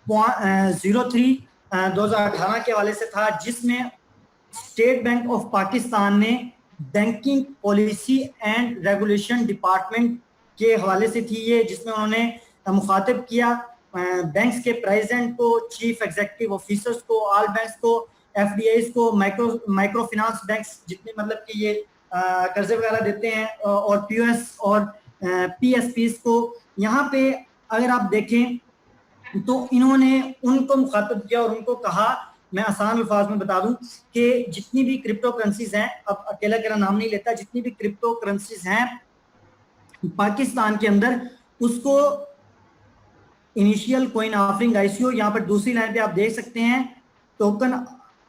A: 03 2018 के हवाले से था, जिसमें स्टेट बैंक ऑफ पाकिस्तान ने banking policy and regulation department के हवाले से थी ये, जिसमें उन्होंने मुखातिब किया बैंक्स के प्रेसिडेंट को, चीफ एग्जीक्यूटिव ऑफिसर्स को, ऑल बैंक्स को, FDIs को, माइक्रो फाइनेंस बैंक्स जितने मतलब कि ये कर्जे वगैरह देते हैं, और POS और PSPs को। यहाँ पे अगर आप देखें तो इन्होंने उनको मुखातिब किया और उनको कहा, मैं आसान अल्फाज में बता दूं कि जितनी भी क्रिप्टो करेंसीज हैं, अब अकेला अकेला नाम नहीं लेता, जितनी भी क्रिप्टो करेंसीज हैं पाकिस्तान के अंदर, उसको इनिशियल कॉइन ऑफरिंग ICO, यहाँ पर दूसरी लाइन पे आप देख सकते हैं, token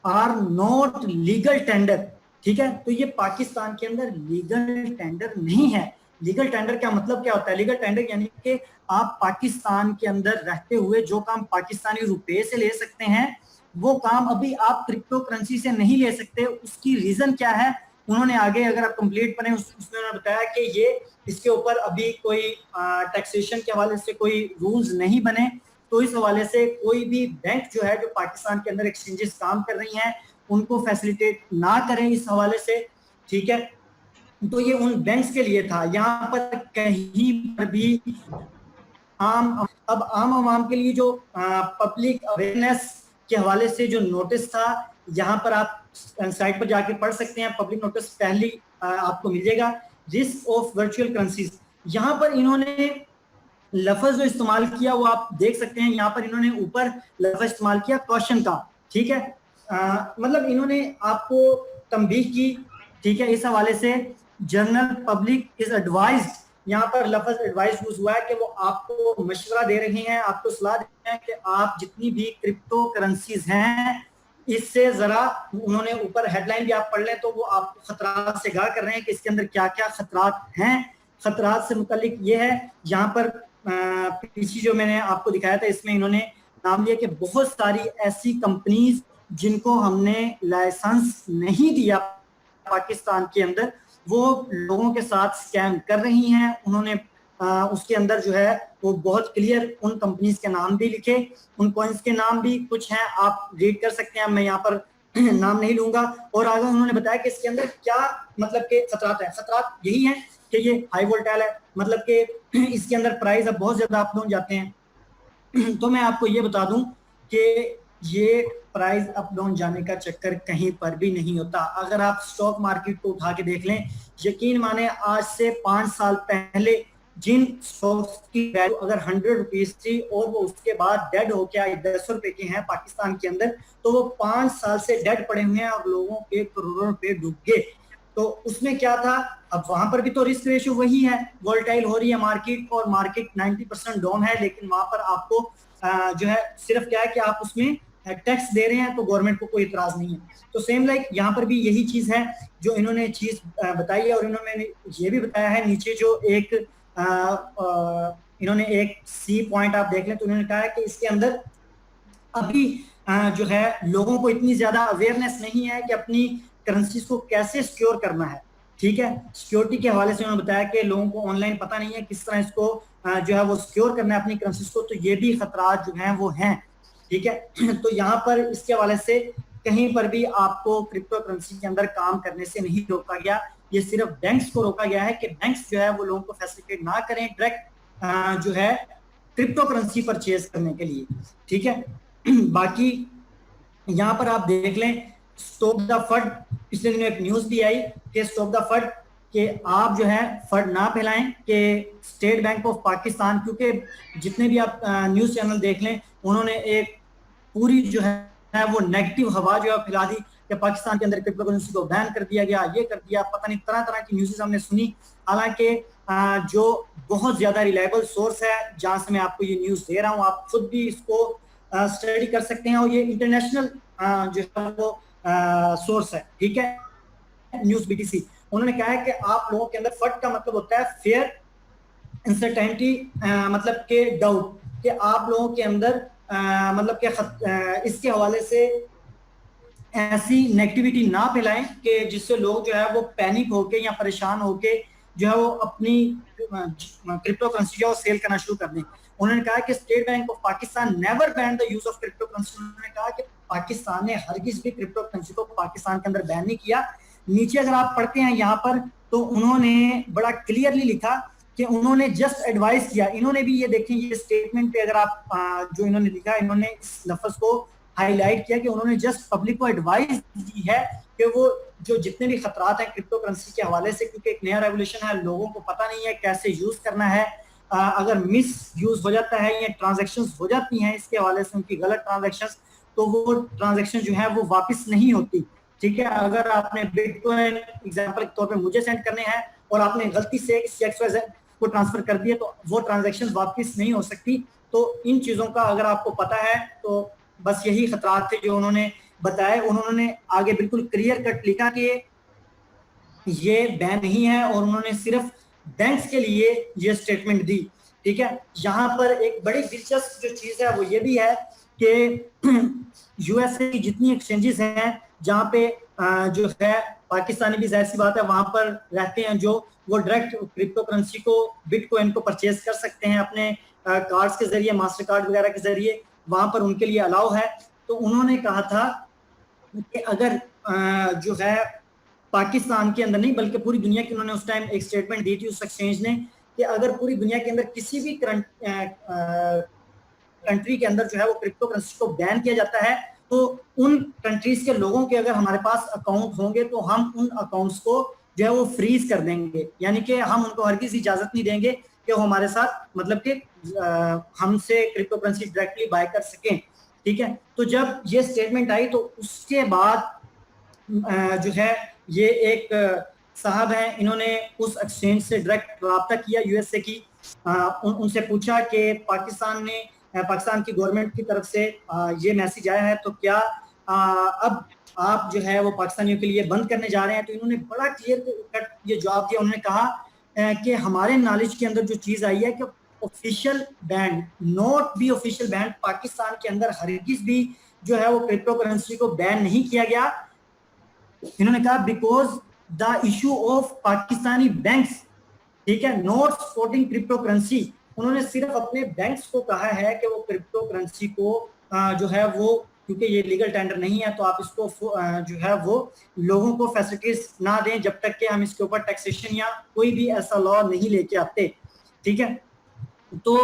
A: are not legal tender. ठीक है, तो ये पाकिस्तान के अंदर लीगल टेंडर नहीं है। लीगल टेंडर का मतलब क्या होता है? लीगल टेंडर यानी कि आप पाकिस्तान के अंदर रहते हुए जो काम पाकिस्तानी रुपए से ले सकते हैं वो काम अभी आप क्रिप्टो करेंसी से नहीं ले सकते। उसकी रीजन क्या है उन्होंने आगे, अगर आप कंप्लीट पढ़ें उसमें उन्होंने बताया कि ये इसके ऊपर अभी कोई टैक्सेशन के हवाले से कोई रूल्स नहीं बने, तो इस हवाले से कोई भी बैंक जो है जो पाकिस्तान के अंदर एक्सचेंजेस काम कर रही हैं उनको फैसिलिटेट ना करें इस हवाले से। ठीक है, तो ये उन बैंक्स के लिए था। यहाँ पर कहीं पर भी आम आवाम के लिए जो पब्लिक अवेयरनेस के हवाले से जो नोटिस था, यहाँ पर आप साइट पर जाके पढ़ सकते हैं, पब्लिक नोटिस पहली आपको मिल जाएगा, रिस्क ऑफ वर्चुअल करेंसीज। यहाँ पर इन्होंने लफ्ज जो इस्तेमाल किया वो आप देख सकते हैं, यहाँ पर इन्होंने ऊपर लफ्ज इस्तेमाल किया क्वेश्चन का। ठीक है, मतलब इन्होंने आपको तंबीह की, ठीक है, इस हवाले से जनरल पब्लिक इज एडवाइज्ड, यहाँ पर लफ्ज एडवाइस यूज हुआ है कि वो आपको मशवरा दे रही हैं, आपको सलाह दे रहे हैं कि आप जितनी भी क्रिप्टो करेंसीज हैं इससे जरा, उन्होंने ऊपर हेडलाइन भी आप पढ़ लें तो वो आपको खतरात से आगाह कर रहे हैं कि इसके अंदर क्या क्या खतरात हैं। खतरात से मुतालिक ये है, यहाँ पर पीछे जो मैंने आपको दिखाया था इसमें इन्होंने नाम लिया कि बहुत सारी ऐसी कंपनीज जिनको हमने लाइसेंस नहीं दिया पाकिस्तान के अंदर, वो लोगों के साथ स्कैम कर रही हैं। उन्होंने उसके अंदर जो है वो बहुत क्लियर उन कंपनीज के नाम भी लिखे, उन कॉइन्स के नाम भी कुछ हैं, आप रीड कर सकते हैं, मैं यहाँ पर नाम नहीं लूंगा। और आगे उन्होंने बताया कि इसके अंदर क्या मतलब के खतरात हैं। खतरात यही है कि ये हाई वोल्टाइल है, मतलब कि इसके अंदर प्राइस अब बहुत ज्यादा अप डाउन जाते हैं। तो मैं आपको ये बता दूं कि ये प्राइस अप डाउन जाने का चक्कर कहीं पर भी नहीं होता। अगर आप स्टॉक मार्केट को उठा के देख लें, यकीन माने आज से 5 साल पहले जिन स्टॉक्स की वैल्यू अगर 100 रुपीज थी और वो उसके बाद डेड हो गया 10 रुपए के हैं पाकिस्तान के अंदर, तो वो 5 साल से डेड पड़े हुए हैं और लोगों के करोड़ों रुपए डूब गए। तो उसमें क्या था, अब वहां पर भी तो रिस्क रेशियो वही है, वोलेटाइल हो रही है मार्केट और मार्केट 90% डाउन है, लेकिन वहां पर आपको जो है सिर्फ क्या है कि आप उसमें टैक्स दे रहे हैं तो गवर्नमेंट को कोई इतराज नहीं है। तो सेम लाइक यहाँ पर भी यही चीज है जो इन्होंने चीज बताई है। और इन्होंने ये भी बताया है नीचे जो एक इन्होंने एक सी पॉइंट आप देख लें तो इन्होंने कहा है कि इसके अंदर अभी जो है लोगों को इतनी ज्यादा अवेयरनेस नहीं है कि अपनी करेंसीज को कैसे सिक्योर करना है। ठीक है, सिक्योरिटी के हवाले से उन्होंने बताया कि लोगों को ऑनलाइन पता नहीं है किस तरह इसको जो है वो सिक्योर करना है अपनी करेंसीज को, तो ये भी खतरात जो हैं वो हैं। ठीक है, तो यहाँ पर इसके हवाले से कहीं पर भी आपको क्रिप्टो करेंसी के अंदर काम करने से नहीं रोका गया, ये सिर्फ बैंक्स को रोका गया है कि बैंक्स जो है वो लोगों को फैसिलिटेट ना करें डायरेक्ट जो है क्रिप्टो करेंसी परचेज करने के लिए। ठीक है, बाकी यहाँ पर आप देख लें स्टॉप द फंड, पिछले दिनों एक न्यूज भी आई कि स्टॉप द फंड, कि आप जो है फंड ना फैलाएं, कि स्टेट बैंक ऑफ पाकिस्तान, क्योंकि जितने भी आप न्यूज चैनल देख लें उन्होंने एक पूरी जो है वो नेगेटिव हवा जो है फैला दी कि पाकिस्तान के अंदर क्रिप्टो करेंसी को बैन कर दिया गया, ये कर दिया, पता नहीं तरह तरह की न्यूज़ हमने सुनी। हालांकि जो बहुत ज्यादा रिलायबल सोर्स है जहां से मैं आपको ये न्यूज दे रहा हूँ, आप खुद भी इसको स्टडी कर सकते हैं, और ये इंटरनेशनल जो है वो सोर्स है। ठीक है, न्यूज बीटीसी, उन्होंने कहा है कि आप लोगों के अंदर फट का मतलब होता है फेयर अनसर्टेनिटी, मतलब के डाउट, कि आप लोगों के अंदर मतलब के इसके हवाले से ऐसी नेगेटिविटी ना फैलाएं कि जिससे लोग जो है वो पैनिक होके या परेशान होके जो है वो अपनी क्रिप्टो करेंसी जो सेल करना शुरू कर दें। उन्होंने कहा कि state bank of Pakistan never ban the use of crypto currency. उन्होंने कहा कि पाकिस्तान ने हरगिज भी क्रिप्टो करेंसी को पाकिस्तान के अंदर बैन नहीं किया। नीचे अगर आप पढ़ते हैं यहाँ पर तो उन्होंने बड़ा क्लियरली लिखा कि उन्होंने जस्ट एडवाइस किया। इन्होंने भी ये देखें, ये स्टेटमेंट पे अगर आप जो इन्होंने लिखा, इन्होंने इस लफ्ज को हाईलाइट किया कि उन्होंने जस्ट पब्लिक को एडवाइस दी है कि वो जो जितने भी खतरात हैं क्रिप्टो करेंसी के हवाले से, क्योंकि एक नया रेवोल्यूशन है, लोगों को पता नहीं है कैसे यूज करना है, अगर मिस यूज हो जाता है या ट्रांजैक्शंस हो जाती हैं इसके हवाले से, उनकी गलत ट्रांजैक्शंस, तो वो ट्रांजैक्शन जो है वो वापस नहीं होती। ठीक है, अगर आपने बिटकॉइन एग्जांपल के तौर पे मुझे सेंड करने हैं और आपने गलती से XYZ को ट्रांसफर कर दिया तो वो ट्रांजैक्शन वापस नहीं हो सकती। तो इन चीजों का अगर आपको पता है तो बस यही खतरात थे जो उन्होंने बताए। उन्होंने आगे बिल्कुल क्लियर कट लिखा कि ये बैन नहीं है, और उन्होंने सिर्फ बैंक्स के लिए ये स्टेटमेंट दी। ठीक है, यहाँ पर एक बड़ी दिलचस्प जो चीज है वो ये भी है कि यूएसए की जितनी एक्सचेंजेस हैं जहाँ पे जो है पाकिस्तानी भी जाहिर सी बात है वहां पर रहते हैं, जो वो डायरेक्ट क्रिप्टो करेंसी को बिटकॉइन को परचेज कर सकते हैं अपने कार्ड्स के जरिए, मास्टर कार्ड वगैरह के जरिए, वहां पर उनके लिए अलाउ है। तो उन्होंने कहा था कि अगर जो है पाकिस्तान के अंदर नहीं बल्कि पूरी दुनिया की, उन्होंने उस टाइम एक स्टेटमेंट दी थी उस एक्सचेंज ने कि अगर पूरी दुनिया के अंदर किसी भी कंट्री के अंदर जो है वो क्रिप्टो करेंसी को बैन किया जाता है तो उन कंट्रीज के लोगों के अगर हमारे पास अकाउंट होंगे तो हम उन अकाउंट्स को जो है वो फ्रीज कर देंगे, यानी कि हम उनको हरगिज इजाजत नहीं देंगे कि वो हमारे साथ मतलब कि हमसे क्रिप्टो करेंसी डायरेक्टली बाय कर सकें। ठीक है। तो जब ये स्टेटमेंट आई तो उसके बाद जो है ये एक साहब हैं, इन्होंने उस एक्सचेंज से डायरेक्ट रब्ता किया यूएसए की, उनसे पूछा कि पाकिस्तान की गवर्नमेंट की तरफ से ये मैसेज आया है, तो क्या अब आप जो है वो पाकिस्तानियों के लिए बंद करने जा रहे हैं? तो इन्होंने बड़ा क्लियर कट ये जवाब दिया। उन्होंने कहा कि हमारे नॉलेज के अंदर जो चीज आई है कि official band, not be official band, Pakistan के अंदर हरगिज भी जो है वो क्रिप्टो करेंसी को बैन नहीं किया गया। इन्होंने कहा because the issue of Pakistani banks, ठीक है, नॉट सपोर्टिंग क्रिप्टो करेंसी। उन्होंने सिर्फ अपने बैंक्स को कहा है कि वो क्रिप्टो करेंसी को जो है वो, क्योंकि ये लीगल टेंडर नहीं है तो आप इसको जो है वो लोगों को फैसिलिटीज ना दें जब तक कि हम इसके ऊपर टैक्सेशन या कोई भी ऐसा लॉ नहीं लेके आते, ठीक है। तो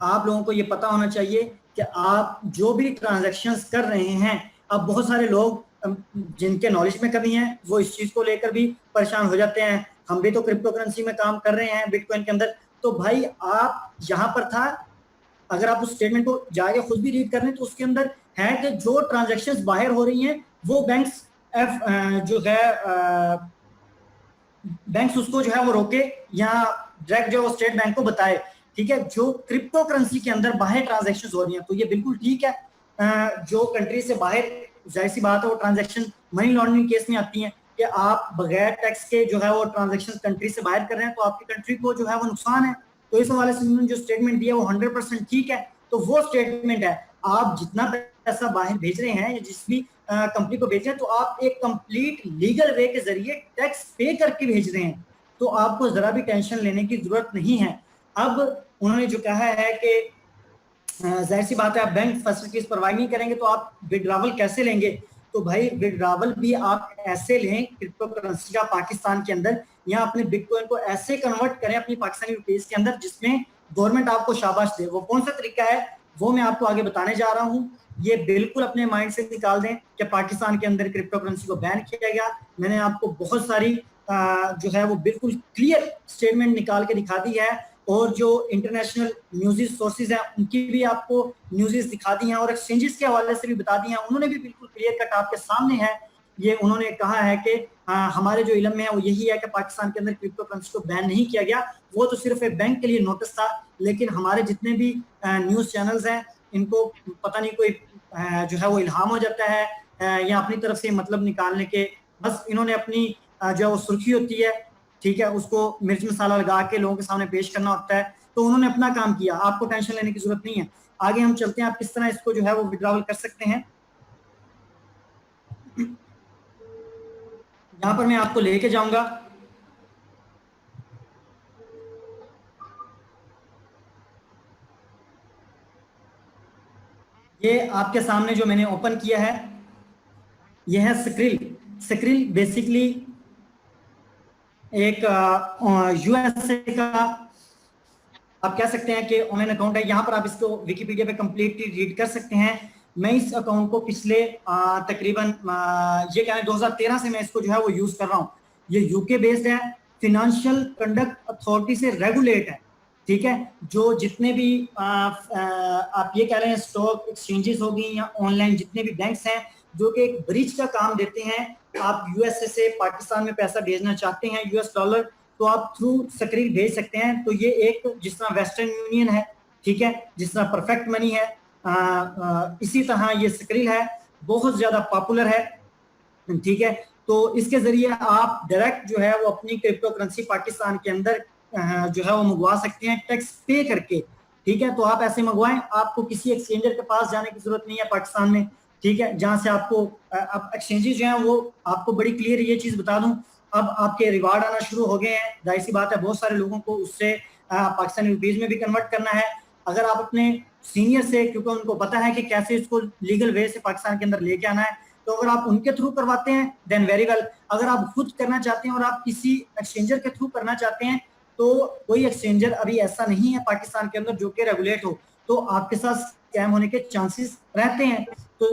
A: आप लोगों को ये पता होना चाहिए कि आप जो भी ट्रांजैक्शंस कर रहे हैं, अब बहुत सारे लोग जिनके नॉलेज में कमी है वो इस चीज को लेकर भी परेशान हो जाते हैं। हम भी तो क्रिप्टो करेंसी में काम कर रहे हैं, बिटकॉइन के अंदर। तो भाई आप यहाँ पर था, अगर आप उस स्टेटमेंट को जाके खुद भी रीड कर रहे हैं तो उसके अंदर है कि जो ट्रांजैक्शंस बाहर हो रही हैं वो बैंक्स जो है बैंक्स उसको जो है वो रोके या डायरेक्ट जो स्टेट बैंक को बताए, ठीक है। जो क्रिप्टो करेंसी के अंदर बाहर ट्रांजैक्शंस हो रही हैं तो ये बिल्कुल ठीक है। जो कंट्री से बाहर, जाहिर सी बात है वो ट्रांजैक्शन मनी लॉन्ड्रिंग केस में आती हैं कि आप बगैर टैक्स के जो है वो ट्रांजैक्शन कंट्री से बाहर कर रहे हैं, तो आपकी कंट्री को जो है वो नुकसान है। तो इस हवाले से उन्होंने जो स्टेटमेंट दिया वो 100% ठीक है। तो वो स्टेटमेंट है, आप जितना पैसा बाहर भेज रहे हैं या जिस भी कंपनी को भेज रहे हैं तो आप एक कंप्लीट लीगल वे के जरिए टैक्स पे करके भेज रहे हैं, तो आपको जरा भी टेंशन लेने की जरूरत नहीं है। अब उन्होंने जो कहा है कि जाहिर सी बात है आप बैंक फैसिलिटीज प्रोवाइड नहीं करेंगे तो आप विड्रॉवल कैसे लेंगे? तो भाई विड्रॉवल भी आप ऐसे लें क्रिप्टो करेंसी का पाकिस्तान के अंदर, या अपने बिटकॉइन को ऐसे कन्वर्ट करें अपनी पाकिस्तानी रुपीस के अंदर जिसमें गवर्नमेंट आपको शाबाश दे। वो कौन सा तरीका है वो मैं आपको आगे बताने जा रहा हूँ। ये बिल्कुल अपने माइंड से निकाल दें कि पाकिस्तान के अंदर क्रिप्टो करेंसी को बैन किया गया। मैंने आपको बहुत सारी जो है वो बिल्कुल क्लियर स्टेटमेंट निकाल के दिखा दी है, और जो इंटरनेशनल न्यूज़ सोर्सेज हैं उनकी भी आपको न्यूज़ दिखा दी हैं, और एक्सचेंजेस के हवाले से भी बता दी हैं। उन्होंने भी बिल्कुल क्लियर कट आपके सामने है। ये उन्होंने कहा है कि हमारे जो इल्म में है वो यही है कि पाकिस्तान के अंदर क्रिप्टो करेंसी को बैन नहीं किया गया, वो तो सिर्फ एक बैंक के लिए नोटिस था। लेकिन हमारे जितने भी न्यूज़ चैनल्स हैं इनको पता नहीं कोई जो है वो इल्हाम हो जाता है या अपनी तरफ से मतलब निकालने के, बस इन्होंने अपनी जो है वो सुर्खी होती है, ठीक है, उसको मिर्च मसाला लगा के लोगों के सामने पेश करना होता है। तो उन्होंने अपना काम किया, आपको टेंशन लेने की जरूरत नहीं है। आगे हम चलते हैं, आप किस तरह इसको जो है वो विड्रॉवल कर सकते हैं। यहाँ पर मैं आपको लेके जाऊंगा। ये आपके सामने जो मैंने ओपन किया है ये है स्क्रिल। स्क्रिल बेसिकली एक यूएसए का आप कह सकते हैं कि ऑनलाइन अकाउंट है। यहाँ पर आप इसको विकिपीडिया पे कंप्लीटली रीड कर सकते हैं। मैं इस अकाउंट को पिछले तकरीबन ये कहें 2013 से मैं इसको जो है वो यूज कर रहा हूँ। ये यूके बेस्ड है, फिनेंशियल कंडक्ट अथॉरिटी से रेगुलेट है, ठीक है। जो जितने भी आप ये कह रहे हैं स्टॉक एक्सचेंजेस होगी या ऑनलाइन जितने भी बैंक्स हैं जो कि एक ब्रिज का काम देते हैं, आप यूएसए से पाकिस्तान में पैसा भेजना चाहते हैं यूएस डॉलर, तो आप थ्रू स्क्रिल भेज सकते हैं। तो ये एक जिस तरह वेस्टर्न यूनियन है, ठीक है, जिस तरह परफेक्ट मनी है, इसी तरह ये स्क्रिल है, बहुत ज्यादा पॉपुलर है, ठीक है। तो इसके जरिए आप डायरेक्ट जो है वो अपनी क्रिप्टो करेंसी पाकिस्तान के अंदर जो है वो मंगवा सकते हैं टैक्स पे करके, ठीक है। तो आप ऐसे मंगवाएं, आपको किसी एक्सचेंजर के पास जाने की जरूरत नहीं है पाकिस्तान में, ठीक है, जहां से आपको अब एक्सचेंजेस जो हैं वो आपको बड़ी क्लियर ये चीज बता दूं, अब आपके रिवार्ड आना शुरू हो गए हैं। जाहिर सी बात है बहुत सारे लोगों को उससे पाकिस्तानी रुपीज में भी कन्वर्ट करना है। अगर आप अपने सीनियर से, क्योंकि उनको पता है कि कैसे इसको लीगल वे से पाकिस्तान के अंदर लेके आना है, तो अगर आप उनके थ्रू करवाते हैं देन वेरी वेल। अगर आप खुद करना चाहते हैं और आप किसी एक्सचेंजर के थ्रू करना चाहते हैं तो कोई एक्सचेंजर अभी ऐसा नहीं है पाकिस्तान के अंदर जो कि रेगुलेट हो, तो आपके साथ स्कैम होने के चांसेस रहते हैं। तो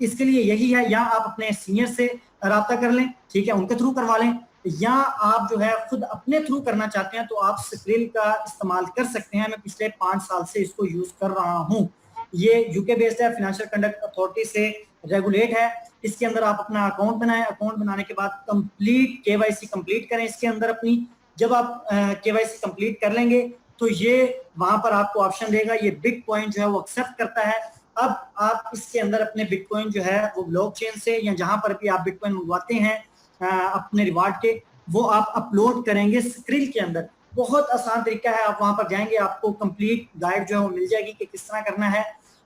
A: इसके लिए यही है, या आप अपने सीनियर से राब्ता कर लें, ठीक है, उनके थ्रू करवा लें, या आप जो है खुद अपने थ्रू करना चाहते हैं तो आप स्क्रिल का इस्तेमाल कर सकते हैं। मैं पिछले 5 साल से इसको यूज कर रहा हूं। ये यूके बेस्ड है, फाइनेंशियल कंडक्ट अथॉरिटी से रेगुलेट है। इसके अंदर आप अपना अकाउंट बनाएं, अकाउंट बनाने के बाद कंप्लीट केवाईसी कंप्लीट करें इसके अंदर अपनी। जब आप केवाईसी कंप्लीट कर लेंगे तो ये वहां पर आपको ऑप्शन देगा, ये बिटकॉइन जो है वो एक्सेप्ट करता है। अब आप इसके अंदर अपने बिटकॉइन जो है वो ब्लॉकचेन से या जहां पर भी आप बिटकॉइन मंगवाते हैं अपने रिवार्ड के, वो आप अपलोड करेंगे स्क्रिल के अंदर। बहुत आसान तरीका है, आप वहां पर जाएंगे, आपको कंप्लीट गाइड जो है वो मिल जाएगी कि किस तरह करना है।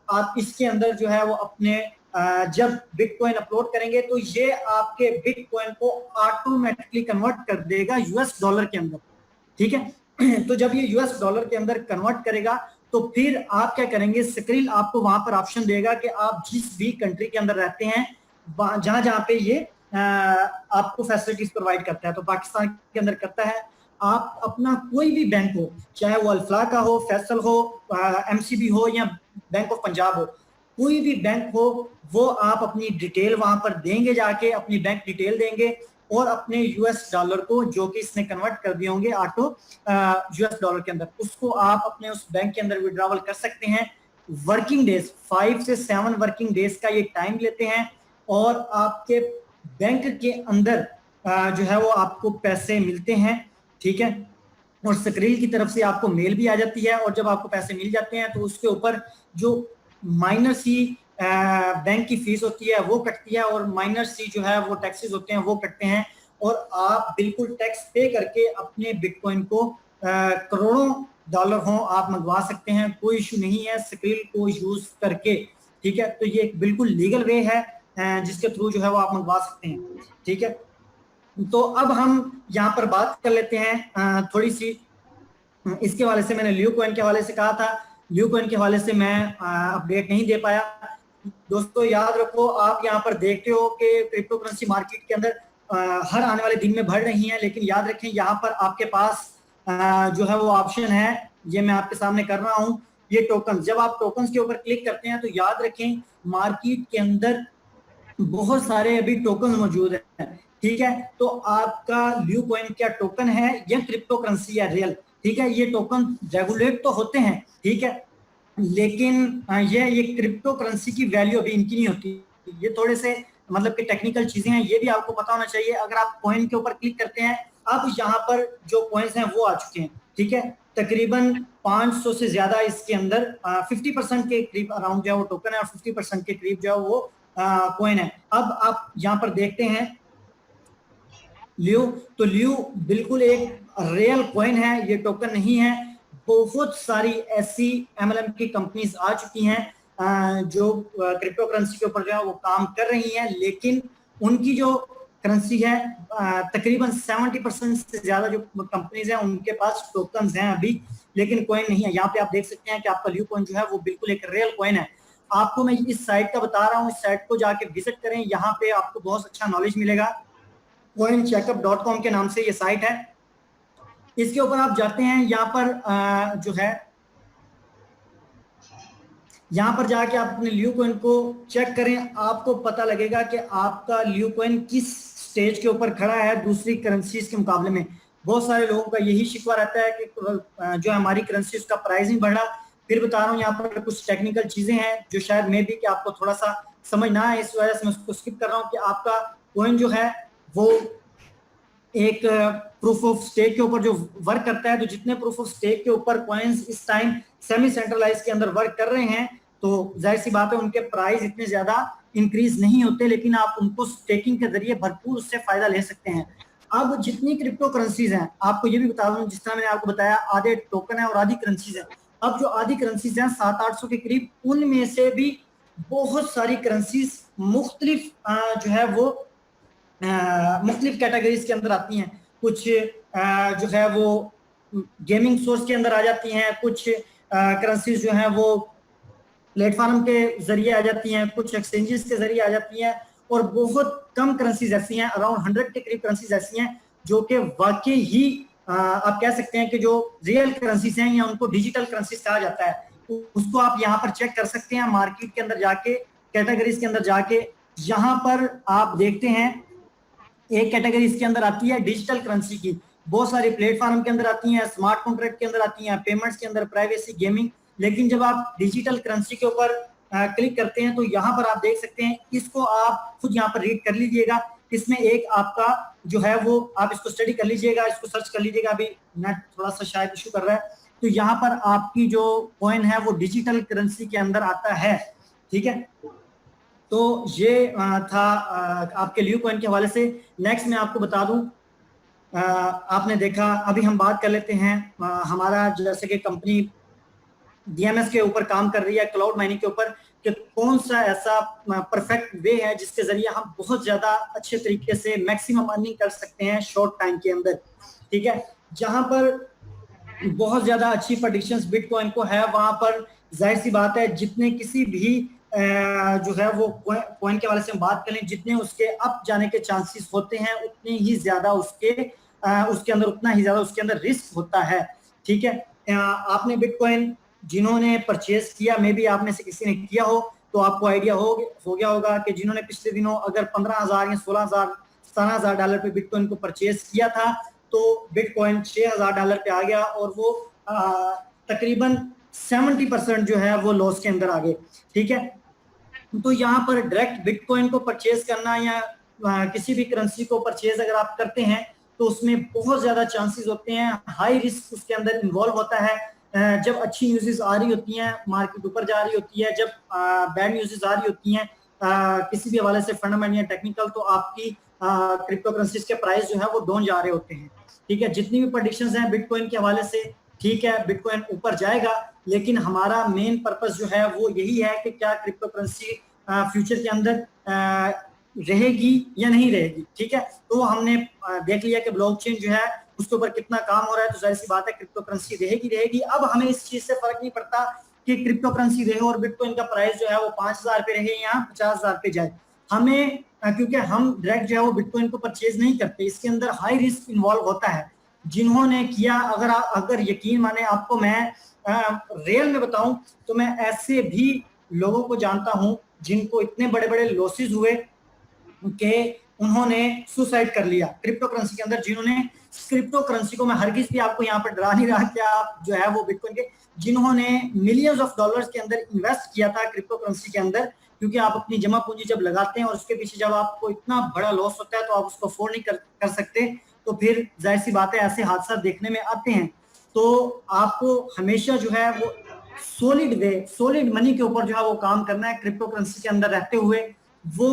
A: आप इसके अंदर जो है वो अपने जब बिटकॉइन अपलोड करेंगे तो ये आपके बिटकॉइन को ऑटोमेटिकली कन्वर्ट कर देगा यूएस डॉलर के अंदर, ठीक है। तो जब ये यूएस डॉलर के अंदर कन्वर्ट करेगा तो फिर आप क्या करेंगे, स्क्रिल आपको वहां पर ऑप्शन देगा कि आप जिस भी कंट्री के अंदर रहते हैं जहां जहां पे ये आपको फैसिलिटीज प्रोवाइड करता है, तो पाकिस्तान के अंदर करता है। आप अपना कोई भी बैंक हो, चाहे वो अल्फला का हो, फैसल हो, एमसीबी हो या बैंक ऑफ पंजाब हो, कोई भी बैंक हो, वो आप अपनी डिटेल वहां पर देंगे, जाके अपनी बैंक डिटेल देंगे और अपने यूएस डॉलर को जो कि इसने कन्वर्ट कर दिए होंगे ऑटो यूएस डॉलर के अंदर, उसको आप अपने उस बैंक के अंदर विड्रॉवल कर सकते हैं। वर्किंग डेज 5 से 7 वर्किंग डेज का ये टाइम लेते हैं और आपके बैंक के अंदर जो है वो आपको पैसे मिलते हैं, ठीक है। और स्क्रिल की तरफ से आपको मेल भी आ जाती है और जब आपको पैसे मिल जाते हैं तो उसके ऊपर जो माइनर सी बैंक की फीस होती है वो कटती है और माइनर सी जो है वो टैक्सेस होते हैं वो कटते हैं और आप बिल्कुल टैक्स पे करके अपने बिटकॉइन को करोड़ों डॉलर हो आप मंगवा सकते हैं, कोई इशू नहीं है स्क्रिल को यूज करके, ठीक है। तो ये एक बिल्कुल लीगल वे है जिसके थ्रू जो है वो आप मंगवा सकते हैं, ठीक है। तो अब हम यहाँ पर बात कर लेते हैं थोड़ी सी इसके हवाले से। मैंने लियो कॉइन के हवाले से कहा था, लियो कॉइन के हवाले से मैं अपडेट नहीं दे पाया। दोस्तों याद रखो, आप यहाँ पर देखते हो कि क्रिप्टो करेंसी मार्केट के अंदर हर आने वाले दिन में बढ़ रही हैं, लेकिन याद रखें यहाँ पर आपके पास जो है वो ऑप्शन है, ये मैं आपके सामने कर रहा हूँ, ये टोकन। जब आप टोकन के ऊपर क्लिक करते हैं तो याद रखें मार्केट के अंदर बहुत सारे अभी टोकन मौजूद हैं, ठीक है। तो आपका लियो कॉइन क्या टोकन है या क्रिप्टो करेंसी या रियल, ठीक है। ये टोकन रेगुलेट तो होते हैं, ठीक है, लेकिन ये क्रिप्टो करेंसी की वैल्यू अभी इनकी नहीं होती। ये थोड़े से मतलब कि टेक्निकल चीजें हैं, ये भी आपको पता होना चाहिए। अगर आप कॉइन के ऊपर क्लिक करते हैं, अब यहाँ पर जो कॉइन्स हैं वो आ चुके हैं, ठीक है। तकरीबन 500 से ज्यादा इसके अंदर 50% के करीब अराउंड जो है वो टोकन है और 50% के करीब जो है वो कॉइन है। अब आप यहाँ पर देखते हैं लियो, तो लियो बिल्कुल एक रियल कॉइन है, ये टोकन नहीं है। बहुत सारी ऐसी एमएलएम की कंपनीज आ चुकी हैं जो क्रिप्टो करेंसी के ऊपर जो है वो काम कर रही हैं, लेकिन उनकी जो करेंसी है तकरीबन 70% से ज्यादा जो कंपनीज हैं उनके पास टोकन्स हैं अभी, लेकिन कॉइन नहीं है। यहाँ पे आप देख सकते हैं कि आपका लियो कॉइन जो है वो बिल्कुल एक रियल कॉइन है। आपको मैं इस साइट का बता रहा हूँ, इस साइट को जाके विजिट करें, यहाँ पे आपको बहुत अच्छा नॉलेज मिलेगा। coincheckup.com के नाम से ये साइट है, इसके ऊपर आप जाते हैं, यहाँ पर जो है यहाँ पर जाके आप अपने लियो कॉइन को चेक करें, आपको पता लगेगा कि आपका लियो कॉइन किस स्टेज के ऊपर खड़ा है दूसरी करेंसीज के मुकाबले में। बहुत सारे लोगों का यही शिकवा रहता है कि जो हमारी करेंसी उसका प्राइस नहीं बढ़ा। फिर बता रहा हूँ यहाँ पर कुछ टेक्निकल चीजें हैं जो शायद मे भी कि आपको थोड़ा सा समझ ना आए, इस वजह से मैं उसको स्किप कर रहा हूँ कि आपका कॉइन जो है वो एक प्रूफ ऑफ स्टेक के ऊपर जो वर्क करता है। तो जितने प्रूफ ऑफ स्टेक के ऊपर कॉइन्स इस टाइम सेमी सेंट्रलाइज के अंदर वर्क कर रहे हैं, तो जाहिर सी बात है उनके प्राइस इतने ज्यादा इंक्रीज नहीं होते, लेकिन आप उनको स्टेकिंग के जरिए भरपूर उससे फायदा ले सकते हैं। अब जितनी क्रिप्टो करेंसीज हैं, आपको ये भी बता दूं, जिस तरह मैंने आपको बताया आधे टोकन है और आधी करेंसीज है। अब जो आधी करेंसीज हैं 700-800 के करीब, उनमें से भी बहुत सारी करेंसीज मुख्तलिफ जो है वो मुख्तलिफ कैटेगरीज के अंदर आती हैं। कुछ जो है वो गेमिंग सोर्स के अंदर आ जाती हैं, कुछ करेंसीज जो है वो प्लेटफॉर्म के जरिए आ जाती हैं, कुछ एक्सचेंजेस के जरिए आ जाती हैं, और बहुत कम करेंसीज ऐसी हैं, अराउंड 100 के करीब करेंसीज ऐसी हैं जो कि वाकई ही आप कह सकते हैं कि जो रियल करेंसीज हैं या उनको डिजिटल करेंसीज कहा जाता है। तो उसको आप यहाँ पर चेक कर सकते हैं मार्केट के अंदर जाके, कैटेगरीज के अंदर जाके। यहाँ पर आप देखते हैं एक कैटेगरी इसके अंदर आती है डिजिटल करेंसी की, बहुत सारी प्लेटफॉर्म के अंदर आती हैं, स्मार्ट कॉन्ट्रैक्ट के अंदर आती हैं, पेमेंट्स के अंदर, प्राइवेसी, गेमिंग, लेकिन जब आप डिजिटल करेंसी के ऊपर क्लिक करते हैं तो यहाँ पर आप देख सकते हैं, इसको आप खुद यहाँ पर रीड कर लीजिएगा। इसमें एक आपका जो है वो आप इसको स्टडी कर लीजिएगा, इसको सर्च कर लीजिएगा। अभी नेट थोड़ा सा शायद इशू कर रहा है, तो यहाँ पर आपकी जो कॉइन है वो डिजिटल करेंसी के अंदर आता है, ठीक है। तो ये था आपके लियो कॉइन के हवाले से। नेक्स्ट मैं आपको बता दूं, आपने देखा, अभी हम बात कर लेते हैं हमारा जैसे कि कंपनी डीएमएस के ऊपर काम कर रही है, क्लाउड माइनिंग के ऊपर, कि कौन सा ऐसा परफेक्ट वे है जिसके जरिए हम बहुत ज्यादा अच्छे तरीके से मैक्सिमम अर्निंग कर सकते हैं शॉर्ट टाइम के अंदर, ठीक है। जहां पर बहुत ज्यादा अच्छी प्रेडिक्शंस बिटकॉइन को है, वहां पर जाहिर सी बात है जितने किसी भी जो है वो कॉइन के हवाले से हम बात करें, जितने उसके अप जाने के चांसेस होते हैं उतने ही ज्यादा उसके अंदर उतना ही ज्यादा उसके अंदर रिस्क होता है, ठीक है। आपने बिटकॉइन जिन्होंने परचेज किया, मे बी आप में से किसी ने किया हो, तो आपको आइडिया हो गया होगा कि जिन्होंने पिछले दिनों अगर 15,000 या 16,000 17,000 डॉलर पे बिटकॉइन को परचेज किया था, तो बिटकॉइन 6,000 डॉलर पे आ गया और वो तकरीबन 70% जो है वो लॉस के अंदर आ गए, ठीक है। तो यहाँ पर डायरेक्ट बिटकॉइन को परचेज करना या किसी भी करेंसी को परचेज अगर आप करते हैं तो उसमें बहुत ज्यादा चांसेस होते हैं, हाई रिस्क उसके अंदर इन्वॉल्व होता है। जब अच्छी न्यूज़ेस आ रही होती हैं, मार्केट ऊपर जा रही होती है, जब बैड न्यूज़ेस आ रही होती हैं किसी भी हवाले से फंडामेंटल या टेक्निकल, तो आपकी क्रिप्टो करेंसीज के प्राइस जो है वो डाउन जा रहे होते हैं, ठीक है। जितनी भी प्रेडिक्शंस हैं बिटकॉइन के हवाले से, ठीक है, बिटकॉइन ऊपर जाएगा, लेकिन हमारा मेन पर्पस जो है वो यही है कि क्या क्रिप्टो करेंसी फ्यूचर के अंदर रहेगी या नहीं रहेगी, ठीक है। तो हमने देख लिया कि ब्लॉकचेन जो है उसके ऊपर कितना काम हो रहा है, तो जाहिर सी बात है क्रिप्टो करेंसी रहेगी। अब हमें इस चीज से फर्क नहीं पड़ता कि क्रिप्टो करेंसी रहे और बिटकॉइन का प्राइस जो है वो 5,000 पे रहे या 50,000 पे जाए। हमें क्योंकि हम डायरेक्ट जो है वो बिटकॉइन को परचेज नहीं करते, इसके अंदर हाई रिस्क इन्वॉल्व होता है। जिन्होंने किया, अगर यकीन माने, आपको मैं रियल में बताऊं तो मैं ऐसे भी लोगों को जानता हूं जिनको इतने बड़े बड़े लॉसेस हुए कि उन्होंने सुसाइड कर लिया क्रिप्टो करेंसी के अंदर। जिन्होंने क्रिप्टो करेंसी को, मैं हरगिज भी आपको यहाँ पर डरा नहीं रहा कि आप जो है वो बिटकॉइन के, जिन्होंने मिलियंस ऑफ डॉलर्स के अंदर इन्वेस्ट किया था क्रिप्टो करेंसी के अंदर, क्योंकि आप अपनी जमा पूंजी जब लगाते हैं और उसके पीछे जब आपको इतना बड़ा लॉस होता है तो आप उसको अफोर्ड नहीं कर सकते, तो फिर जाहिर सी बात है ऐसे हादसा देखने में आते हैं। तो आपको हमेशा जो है वो सॉलिड मनी के ऊपर जो है वो काम करना है क्रिप्टो करेंसी के अंदर रहते हुए। वो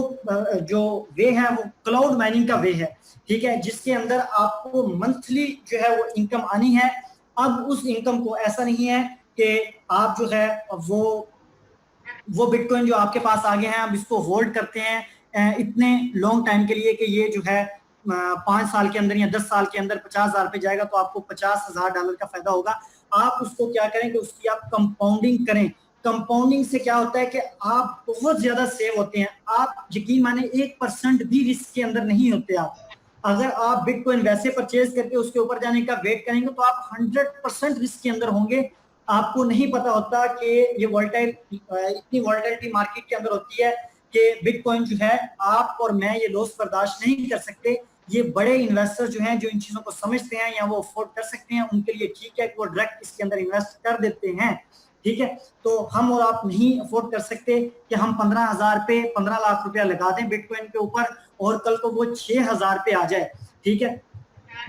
A: जो वे है वो क्लाउड माइनिंग का वे है, ठीक है, जिसके अंदर आपको मंथली जो है वो इनकम आनी है। अब उस इनकम को ऐसा नहीं है कि आप जो है वो बिटकॉइन जो आपके पास आ गए हैं, अब इसको होल्ड करते हैं इतने लॉन्ग टाइम के लिए कि ये जो है 5 साल के अंदर या 10 साल के अंदर 50,000 पे जाएगा तो आपको 50,000 डॉलर का फायदा होगा। आप उसको क्या करें कि उसकी आप कंपाउंडिंग करें। कंपाउंडिंग से क्या होता है कि आप बहुत ज्यादा सेव होते हैं। आप यकीन माने 1% भी रिस्क के अंदर नहीं होते। आप अगर आप बिटकॉइन वैसे परचेज करके उसके ऊपर जाने का वेट करेंगे तो आप 100% रिस्क के अंदर होंगे। आपको नहीं पता होता कि ये इतनी वॉलेटिलिटी मार्केट के अंदर होती है कि बिटकॉइन जो है, आप और मैं ये लॉस बर्दाश्त नहीं कर सकते। ये बड़े इन्वेस्टर जो हैं, जो इन चीजों को समझते हैं या वो अफोर्ड कर सकते हैं, उनके लिए ठीक है कि वो डायरेक्ट इसके अंदर इन्वेस्ट कर देते हैं, ठीक है। तो हम और आप नहीं अफोर्ड कर सकते कि हम 15,000 पे 15 लाख रुपया लगा दें बिटकॉइन के ऊपर और कल को वो 6,000 पे आ जाए, ठीक है।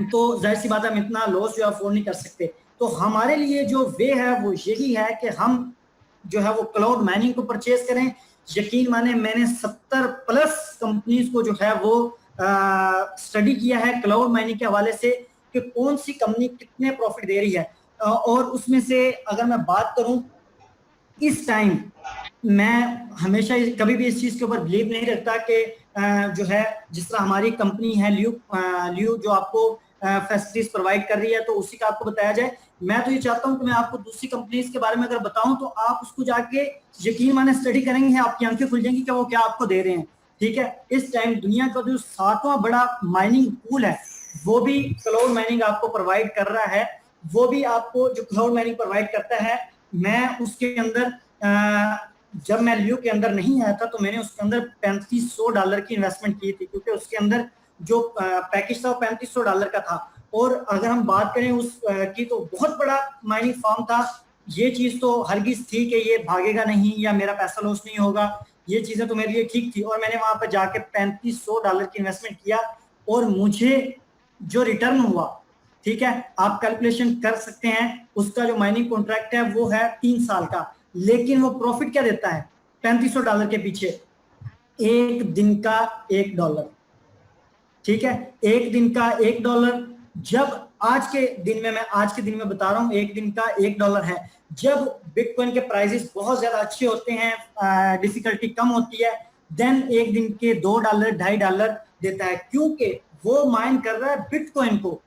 A: तो जाहिर सी बात है हम इतना लॉस जो अफोर्ड नहीं कर सकते। तो हमारे लिए जो वे है वो यही है कि हम जो है वो क्लाउड माइनिंग को परचेज करें। यकीन माने मैंने 70+ कंपनीज को जो है वो स्टडी किया है क्लाउड माइनिंग के हवाले से कि कौन सी कंपनी कितने प्रॉफिट दे रही है। और उसमें से अगर मैं बात करूं इस टाइम, मैं हमेशा कभी भी इस चीज के ऊपर बिलीव नहीं रखता कि जो है जिस तरह हमारी कंपनी है लियो जो आपको फैसिलिटीज प्रोवाइड कर रही है तो उसी का आपको बताया जाए। मैं तो ये चाहता हूं कि मैं आपको दूसरी कंपनीज के बारे में अगर बताऊं तो आप उसको जाके यकीन माने स्टडी करेंगे, आपकी आंखें खुल जाएंगी कि वो क्या आपको दे रहे हैं, ठीक है। इस टाइम दुनिया का जो 7वां बड़ा माइनिंग पूल है वो भी क्लाउड माइनिंग आपको प्रोवाइड कर रहा है। वो भी आपको जो क्लाउड माइनिंग प्रोवाइड करता है, मैं उसके अंदर जब मैं लियो के अंदर नहीं आया था तो मैंने उसके अंदर $3,500 की इन्वेस्टमेंट की थी, क्योंकि उसके अंदर जो पैकेज था वो $3,500 का था। और अगर हम बात करें उस की तो बहुत बड़ा माइनिंग फार्म था। ये चीज तो हरगिज थी कि ये भागेगा नहीं या मेरा पैसा लॉस नहीं होगा, ये चीजें तो मेरे लिए ठीक थी। और मैंने वहां पर जाके $3500 की इन्वेस्टमेंट किया और मुझे जो रिटर्न हुआ, ठीक है, आप कैलकुलेशन कर सकते हैं। उसका जो माइनिंग कॉन्ट्रैक्ट है वो है 3 साल का, लेकिन वो प्रॉफिट क्या देता है $3500 के पीछे? एक दिन का $1, ठीक है, एक दिन का $1। जब आज के दिन में, मैं आज के दिन में बता रहा हूं, एक दिन का $1 है। जब बिटकॉइन के प्राइसेस बहुत ज्यादा अच्छे होते हैं, डिफिकल्टी कम होती है, देन एक दिन के $2 $2.5 देता है, क्योंकि वो माइन कर रहा है बिटकॉइन को।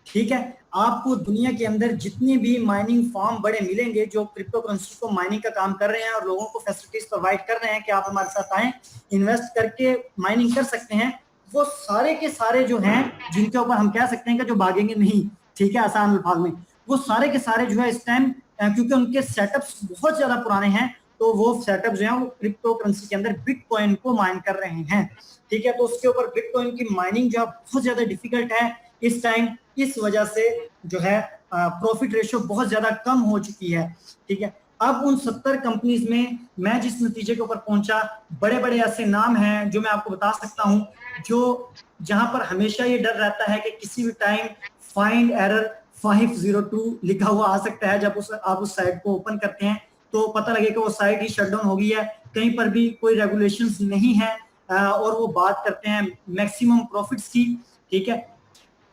A: ठीक है, आपको दुनिया के अंदर जितने भी माइनिंग फॉर्म बड़े मिलेंगे जो क्रिप्टो करेंसी को माइनिंग का काम कर रहे हैं और लोगों को फैसिलिटीज प्रोवाइड कर रहे हैं कि आप हमारे साथ आए, इन्वेस्ट करके माइनिंग कर सकते हैं, वो सारे के सारे जो हैं, जिनके ऊपर हम कह सकते हैं कि जो भागेंगे नहीं, ठीक है, आसान अल्फाज में, वो सारे के सारे जो है इस टाइम, क्योंकि उनके सेटअप्स बहुत ज्यादा पुराने हैं, तो वो सेटअप जो है वो क्रिप्टो करेंसी के अंदर बिटकॉइन को माइन कर रहे हैं। ठीक है, तो उसके ऊपर बिटकॉइन की माइनिंग जो है बहुत ज्यादा डिफिकल्ट है इस टाइम, इस वजह से जो है प्रॉफिट रेशियो बहुत ज्यादा कम हो चुकी है। ठीक है, अब उन 70 कंपनीज में मैं जिस नतीजे के ऊपर पहुंचा, बड़े बड़े ऐसे नाम हैं जो मैं आपको बता सकता हूं, जो जहां पर हमेशा ये डर रहता है कि किसी भी टाइम फाइंड एरर 502 लिखा हुआ आ सकता है। जब आप उस साइट को ओपन करते हैं तो पता लगे कि वो साइट ही शटडाउन हो गई है, कहीं पर भी कोई रेगुलेशंस नहीं है, और वो बात करते हैं मैक्सिमम प्रॉफिट्स की। ठीक है,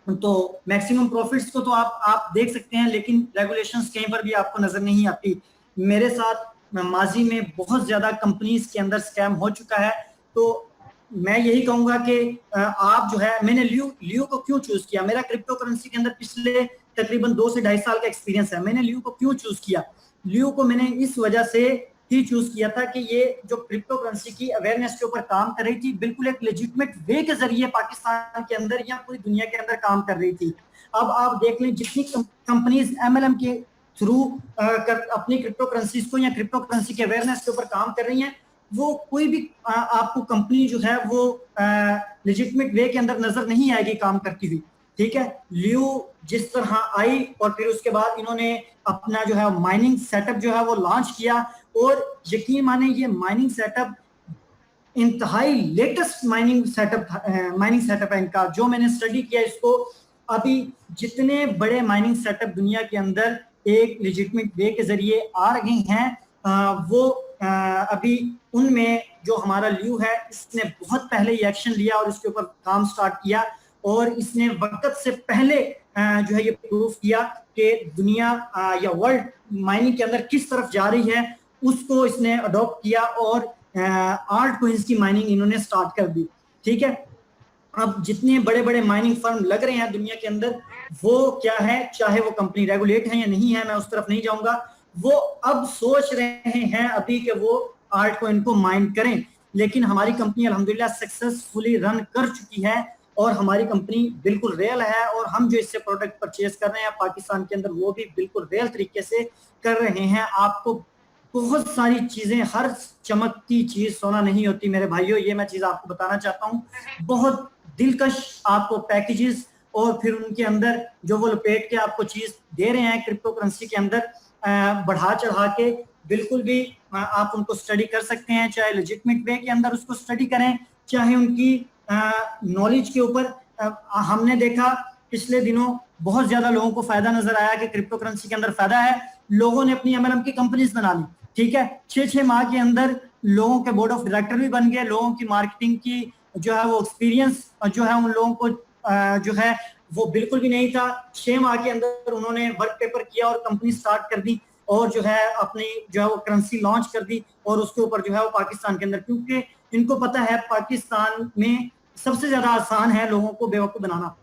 A: तो मैक्सिमम प्रॉफिट्स को तो आप देख सकते हैं, लेकिन रेगुलेशंस कहीं पर भी आपको नजर नहीं आती। मेरे साथ माजी में बहुत ज्यादा कंपनीज के अंदर स्कैम हो चुका है। तो मैं यही कहूंगा कि आप जो है, मैंने लियो को क्यों चूज किया, मेरा क्रिप्टो करेंसी के अंदर पिछले तकरीबन 2 से 2.5 साल का एक्सपीरियंस है। मैंने लियो को क्यों चूज किया? लियो को मैंने इस वजह से ही चूज किया था कि ये जो क्रिप्टो करेंसी की अवेयरनेस के ऊपर काम कर रही थी, बिल्कुल एक लेजिटिमेट वे के जरिए पाकिस्तान के अंदर या पूरी दुनिया के अंदर काम कर रही थी। अब आप देख लें, जितनी कंपनीज एमएलएम के थ्रू अपनी क्रिप्टो करेंसीज को या क्रिप्टो करेंसी के अवेयरनेस के ऊपर काम कर रही हैं, वो कोई भी आपको कंपनी जो है वो लेजिटिमेट वे के अंदर नजर नहीं आएगी काम करती हुई। ठीक है, लियो जिस तरह आई और फिर उसके बाद इन्होंने अपना जो है माइनिंग सेटअप जो है वो लॉन्च किया, और यकीन माने ये माइनिंग सेटअप इंतहाई लेटेस्ट माइनिंग सेटअप है इनका। जो मैंने स्टडी किया इसको, अभी जितने बड़े माइनिंग सेटअप दुनिया के अंदर एक लेजिटिमेट वे के जरिए आ रहे हैं, वो अभी उनमें जो हमारा लियो है, इसने बहुत पहले ये एक्शन लिया और इसके ऊपर काम स्टार्ट किया, और इसने वक्त से पहले जो है ये प्रूफ किया कि दुनिया या वर्ल्ड माइनिंग के अंदर किस तरफ जा रही है, उसको इसने अडॉप्ट किया और आल्ट कॉइंस की माइनिंग इन्होंने स्टार्ट कर दी। ठीक है, अब जितने बड़े बड़े माइनिंग फर्म लग रहे हैं दुनिया के अंदर, वो क्या है, चाहे वो कंपनी रेगुलेट है या नहीं है, मैं उस तरफ नहीं जाऊंगा, वो अब सोच रहे हैं अभी कि वो आल्ट कॉइन को माइन करें। लेकिन हमारी कंपनी अल्हम्दुलिल्लाह सक्सेसफुली रन कर चुकी है, और हमारी कंपनी बिल्कुल रियल है, और हम जो इससे प्रोडक्ट परचेज कर रहे हैं पाकिस्तान के अंदर, वो भी बिल्कुल रियल तरीके से कर रहे हैं। आपको बहुत सारी चीजें, हर चमकती चीज सोना नहीं होती मेरे भाइयों, ये मैं चीज आपको बताना चाहता हूँ। बहुत दिलकश आपको पैकेजेस और फिर उनके अंदर जो वो लपेट के आपको चीज दे रहे हैं क्रिप्टो करेंसी के अंदर, बढ़ा चढ़ा के, बिल्कुल भी आप उनको स्टडी कर सकते हैं, चाहे लेजिटिमेट वे के अंदर उसको स्टडी करें, चाहे उनकी नॉलेज के ऊपर। हमने देखा पिछले दिनों बहुत ज्यादा लोगों को फायदा नजर आया कि क्रिप्टो करेंसी के अंदर फायदा है, लोगों ने अपनी एमएलएम की कंपनीज बना ली। ठीक है, 6-6 माह के अंदर लोगों के बोर्ड ऑफ डायरेक्टर भी बन गए, लोगों की मार्केटिंग की जो है वो एक्सपीरियंस जो है उन लोगों को जो है वो बिल्कुल भी नहीं था। 6 माह के अंदर उन्होंने वर्क पेपर किया और कंपनी स्टार्ट कर दी, और जो है अपनी जो है वो करेंसी लॉन्च कर दी, और उसके ऊपर जो है वो पाकिस्तान के अंदर, क्योंकि इनको पता है पाकिस्तान में सबसे ज्यादा आसान है लोगों को बेवकूफ बनाना।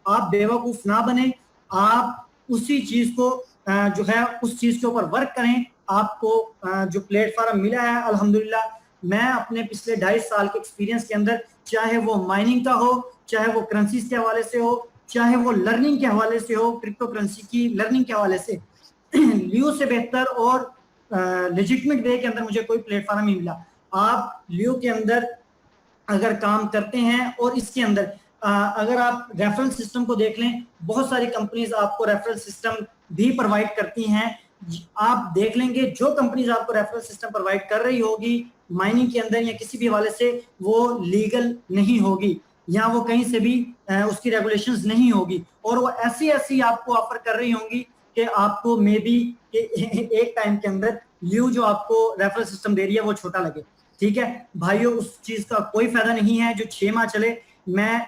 A: आप बेवकूफ ना बने, आप उसी चीज को जो है उस चीज के ऊपर वर्क करें। आपको जो प्लेटफॉर्म मिला है अल्हम्दुलिल्लाह, मैं अपने पिछले 2.5 साल के एक्सपीरियंस के अंदर, चाहे वो माइनिंग का हो, चाहे वो करेंसीज के हवाले से हो, चाहे वो लर्निंग के हवाले से हो, क्रिप्टो करेंसी की लर्निंग के हवाले से, लियो से बेहतर और लेजिटिमेट वे के अंदर मुझे कोई प्लेटफॉर्म नहीं मिला। आप लियो के अंदर अगर काम करते हैं, और इसके अंदर अगर आप रेफरेंस सिस्टम को देख लें, बहुत सारी कंपनीज आपको रेफरेंस सिस्टम भी प्रोवाइड करती हैं, आप देख लेंगे जो कंपनीज आपको रेफरल सिस्टम प्रोवाइड कर रही होगी माइनिंग के अंदर या किसी भी हवाले से, वो लीगल नहीं होगी, या वो कहीं से भी उसकी रेगुलेशंस नहीं होगी, और वो ऐसी ऐसी आपको ऑफर कर रही होंगी कि आपको मे बी एक टाइम के अंदर ल्यू जो आपको रेफरल सिस्टम दे रही है वो छोटा लगे। ठीक है भाइयों, उस चीज का कोई फायदा नहीं है जो 6 माह चले। मैं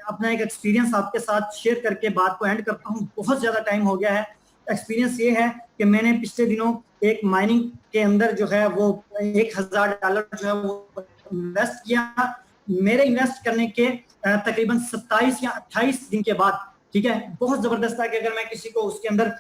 A: अपना एक एक्सपीरियंस आपके साथ शेयर करके बात को एंड करता हूँ, बहुत ज्यादा टाइम हो गया है। एक्सपीरियंस ये है कि मैंने पिछले दिनों एक माइनिंग के अंदर जो है वो $1000 जो है वो इन्वेस्ट किया। मेरे इन्वेस्ट करने के तकरीबन 27 या 28 दिन के बाद, ठीक है, बहुत जबरदस्त था कि अगर मैं किसी को उसके अंदर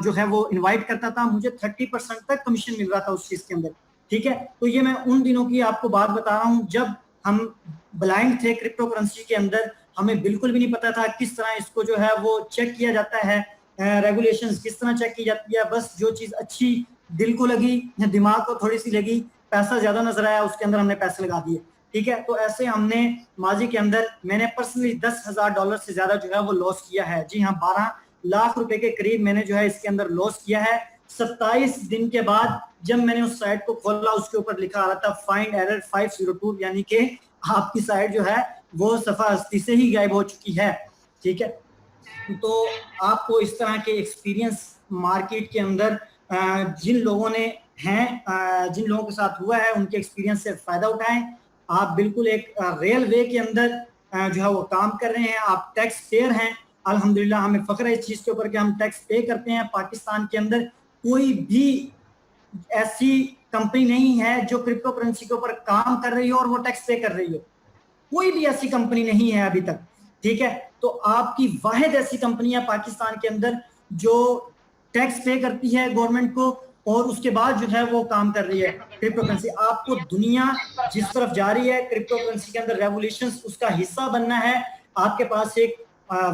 A: जो है वो इनवाइट करता था, मुझे 30% तक कमीशन मिल रहा था उस चीज के अंदर। ठीक है, तो ये मैं उन दिनों की आपको बात बता रहा हूँ जब हम ब्लाइंड थे क्रिप्टो करेंसी के अंदर, हमें बिल्कुल भी नहीं पता था किस तरह इसको जो है वो चेक किया जाता है, रेगुलेशंस किस तरह चेक की जाती है। बस जो चीज अच्छी दिल को लगी या दिमाग को थोड़ी सी लगी, पैसा ज्यादा नजर आया, उसके अंदर हमने पैसे लगा दिए। ठीक है, तो ऐसे हमने माजी के अंदर, मैंने पर्सनली $10,000 से ज्यादा जो है वो लॉस किया है। जी हाँ, 12 लाख रुपए के करीब मैंने जो है इसके अंदर लॉस किया है। 27 दिन के बाद जब मैंने उस साइट को खोला, उसके ऊपर लिखा आ रहा था फाइंड एरर 502, यानी कि आपकी साइट जो है वो सफा हस्ती से ही गायब हो चुकी है। ठीक है, तो आपको इस तरह के एक्सपीरियंस मार्केट के अंदर जिन लोगों ने हैं, जिन लोगों के साथ हुआ है, उनके एक्सपीरियंस से फायदा उठाएं। आप बिल्कुल एक रियल वे के अंदर जो है वो काम कर रहे हैं, आप टैक्स पेयर हैं। अल्हम्दुलिल्लाह हमें फख्र है इस चीज के ऊपर कि हम टैक्स पे करते हैं। पाकिस्तान के अंदर कोई भी ऐसी कंपनी नहीं है जो क्रिप्टो करेंसी के ऊपर काम कर रही हो और वो टैक्स पे कर रही हो, कोई भी ऐसी कंपनी नहीं है अभी तक। ठीक है, तो आपकी वाहिद ऐसी कंपनी है पाकिस्तान के अंदर जो टैक्स पे करती है गवर्नमेंट को और उसके बाद जो है वो काम कर रही है क्रिप्टो करेंसी। आपको दुनिया जिस तरफ जा रही है क्रिप्टो करेंसी के अंदर रेवोल्यूशंस, उसका हिस्सा बनना है। आपके पास एक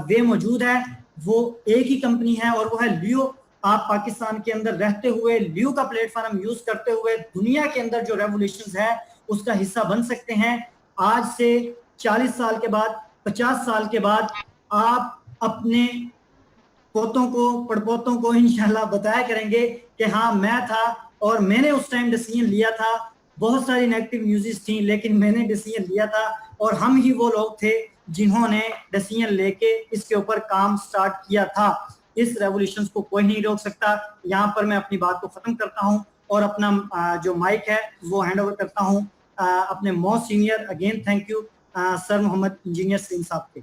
A: वे मौजूद है, वो एक ही कंपनी है और वो है लियो। आप पाकिस्तान के अंदर रहते हुए लियो का प्लेटफॉर्म यूज करते हुए दुनिया के अंदर जो रेवोल्यूशंस है उसका हिस्सा बन सकते हैं। आज से 40 साल के बाद, 50 साल के बाद आप अपने पोतों को, पड़पोतों को इंशाल्लाह बताया करेंगे कि हाँ मैं था और मैंने उस टाइम डिसीजन लिया था। बहुत सारी नेगेटिव न्यूज़ थी लेकिन मैंने डिसीजन लिया था और हम ही वो लोग थे जिन्होंने डिसीजन लेके इसके ऊपर काम स्टार्ट किया था। इस रेवोल्यूशन को कोई नहीं रोक सकता। यहाँ पर मैं अपनी बात को खत्म करता हूँ और अपना जो माइक है वो हैंड ओवर करता हूँ अपने most senior, again thank you sir Mohammad engineer Salim Sahab के।